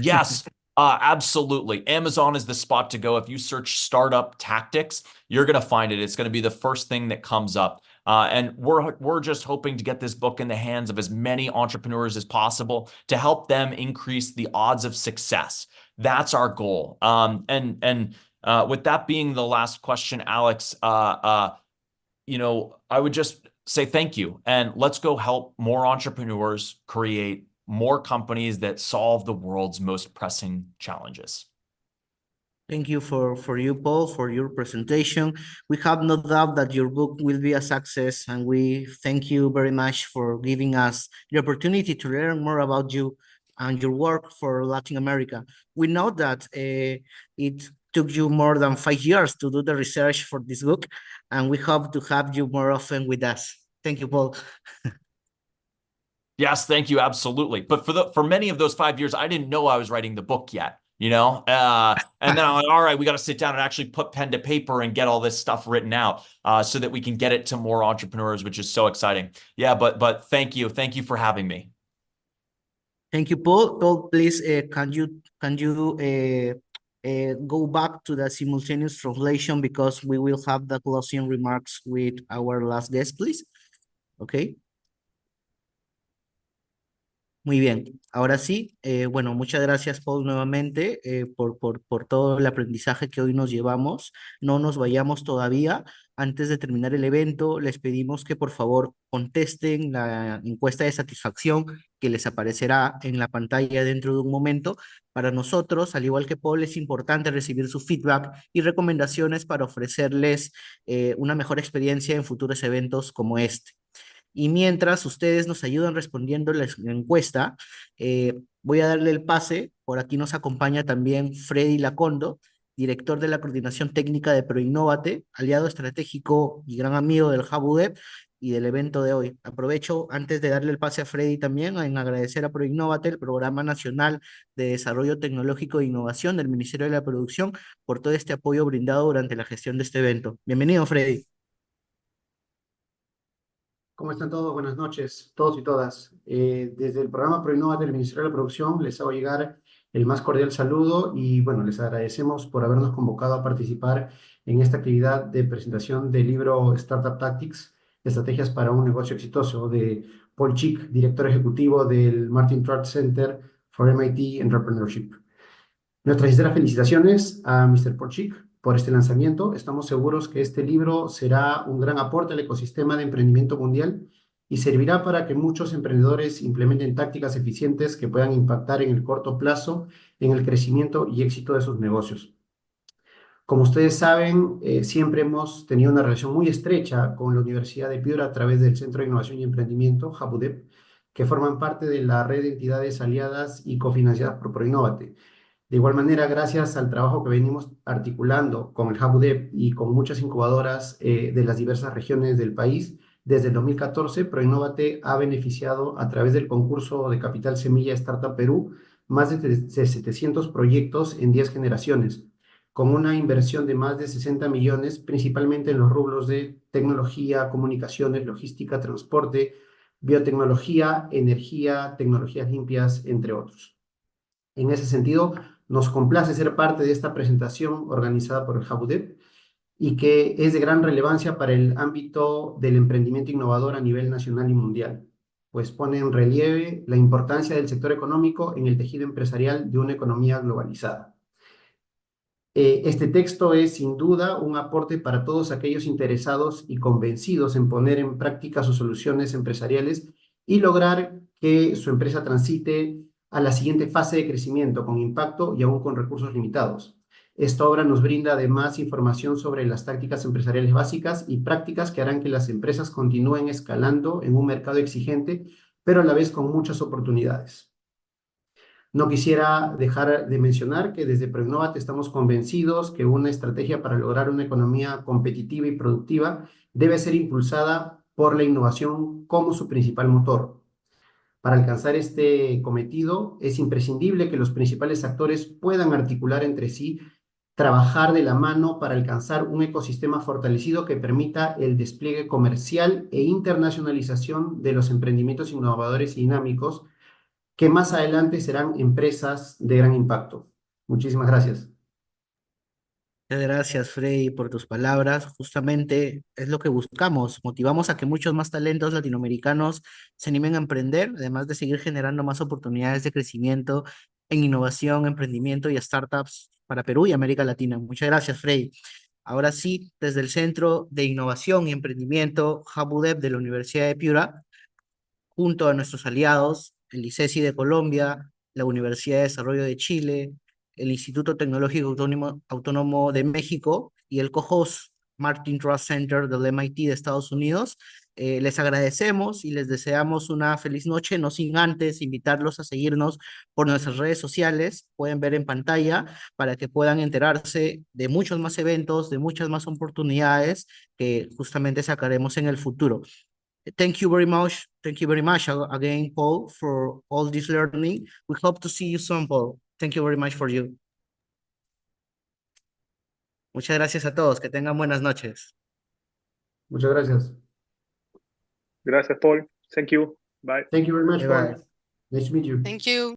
Yes, absolutely. Amazon is the spot to go. If you search startup tactics, you're going to find it. It's going to be the first thing that comes up. And we're just hoping to get this book in the hands of as many entrepreneurs as possible to help them increase the odds of success. That's our goal. And with that being the last question, Alex, you know, I would just say thank you, and let's go help more entrepreneurs create more companies that solve the world's most pressing challenges. Thank you for you, Paul, for your presentation. We have no doubt that your book will be a success, and we thank you very much for giving us the opportunity to learn more about you and your work for Latin America. We know that it took you more than 5 years to do the research for this book, and we hope to have you more often with us. Thank you, Paul. Yes, thank you. Absolutely. But for many of those 5 years, I didn't know I was writing the book yet. you know? And then I'm like, all right, we got to sit down and actually put pen to paper and get all this stuff written out so that we can get it to more entrepreneurs, which is so exciting. Yeah, but thank you. Thank you for having me. Thank you, Paul. Paul, please, can you go back to the simultaneous translation because we will have the closing remarks with our last guest, please. Okay. Muy bien, ahora sí, bueno, muchas gracias Paul nuevamente por todo el aprendizaje que hoy nos llevamos. No nos vayamos todavía. Antes de terminar el evento, les pedimos que por favor contesten la encuesta de satisfacción que les aparecerá en la pantalla dentro de un momento. Para nosotros, al igual que Paul, es importante recibir su feedback y recomendaciones para ofrecerles una mejor experiencia en futuros eventos como este. Y mientras ustedes nos ayudan respondiendo la encuesta, voy a darle el pase. Por aquí nos acompaña también Freddy Lacondo, director de la Coordinación Técnica de ProInnovate, aliado estratégico y gran amigo del Hub UDEP y del evento de hoy. Aprovecho, antes de darle el pase a Freddy también, en agradecer a ProInnovate, el Programa Nacional de Desarrollo Tecnológico e Innovación del Ministerio de la Producción, por todo este apoyo brindado durante la gestión de este evento. Bienvenido, Freddy. ¿Cómo están todos? Buenas noches, todos y todas. Desde el programa ProInnova del Ministerio de la Producción les hago llegar el más cordial saludo y bueno, les agradecemos por habernos convocado a participar en esta actividad de presentación del libro Startup Tactics, Estrategias para un negocio exitoso, de Paul Chick, director ejecutivo del Martin Trout Center for MIT Entrepreneurship. Nuestras sinceras felicitaciones a Mr. Porchik por este lanzamiento. Estamos seguros que este libro será un gran aporte al ecosistema de emprendimiento mundial y servirá para que muchos emprendedores implementen tácticas eficientes que puedan impactar en el corto plazo en el crecimiento y éxito de sus negocios. Como ustedes saben, siempre hemos tenido una relación muy estrecha con la Universidad de Piura a través del Centro de Innovación y Emprendimiento, HubUDEP, que forman parte de la red de entidades aliadas y cofinanciadas por ProInnovate. De igual manera, gracias al trabajo que venimos articulando con el HubUDEP y con muchas incubadoras de las diversas regiones del país, desde el 2014, ProInnovate ha beneficiado a través del concurso de Capital Semilla Startup Perú más de 700 proyectos en 10 generaciones, con una inversión de más de 60 millones, principalmente en los rubros de tecnología, comunicaciones, logística, transporte, biotecnología, energía, tecnologías limpias, entre otros. En ese sentido, nos complace ser parte de esta presentación organizada por el HubUDEP y que es de gran relevancia para el ámbito del emprendimiento innovador a nivel nacional y mundial, pues pone en relieve la importancia del sector económico en el tejido empresarial de una economía globalizada. Este texto es sin duda un aporte para todos aquellos interesados y convencidos en poner en práctica sus soluciones empresariales y lograr que su empresa transite a la siguiente fase de crecimiento con impacto y aún con recursos limitados. Esta obra nos brinda además información sobre las tácticas empresariales básicas y prácticas que harán que las empresas continúen escalando en un mercado exigente, pero a la vez con muchas oportunidades. No quisiera dejar de mencionar que desde ProInnovate estamos convencidos que una estrategia para lograr una economía competitiva y productiva debe ser impulsada por la innovación como su principal motor. Para alcanzar este cometido, es imprescindible que los principales actores puedan articular entre sí, trabajar de la mano para alcanzar un ecosistema fortalecido que permita el despliegue comercial e internacionalización de los emprendimientos innovadores y dinámicos, que más adelante serán empresas de gran impacto. Muchísimas gracias. Muchas gracias, Freddy, por tus palabras. Justamente es lo que buscamos. Motivamos a que muchos más talentos latinoamericanos se animen a emprender, además de seguir generando más oportunidades de crecimiento en innovación, emprendimiento y startups para Perú y América Latina. Muchas gracias, Freddy. Ahora sí, desde el Centro de Innovación y Emprendimiento HubUDEP de la Universidad de Piura, junto a nuestros aliados, el ICESI de Colombia, la Universidad de Desarrollo de Chile, el Instituto Tecnológico Autónomo de México y el co-host Martin Trust Center del MIT de Estados Unidos. Les agradecemos y les deseamos una feliz noche, no sin antes invitarlos a seguirnos por nuestras redes sociales. Pueden ver en pantalla para que puedan enterarse de muchos más eventos, de muchas más oportunidades que justamente sacaremos en el futuro. Thank you very much. Thank you very much again, Paul, for all this learning. We hope to see you soon, Paul. Thank you very much for you. Muchas gracias a todos, que tengan buenas noches. Muchas gracias. Gracias, Paul. Thank you. Bye. Thank you very much, Bye bye. Paul. Nice to meet you. Thank you.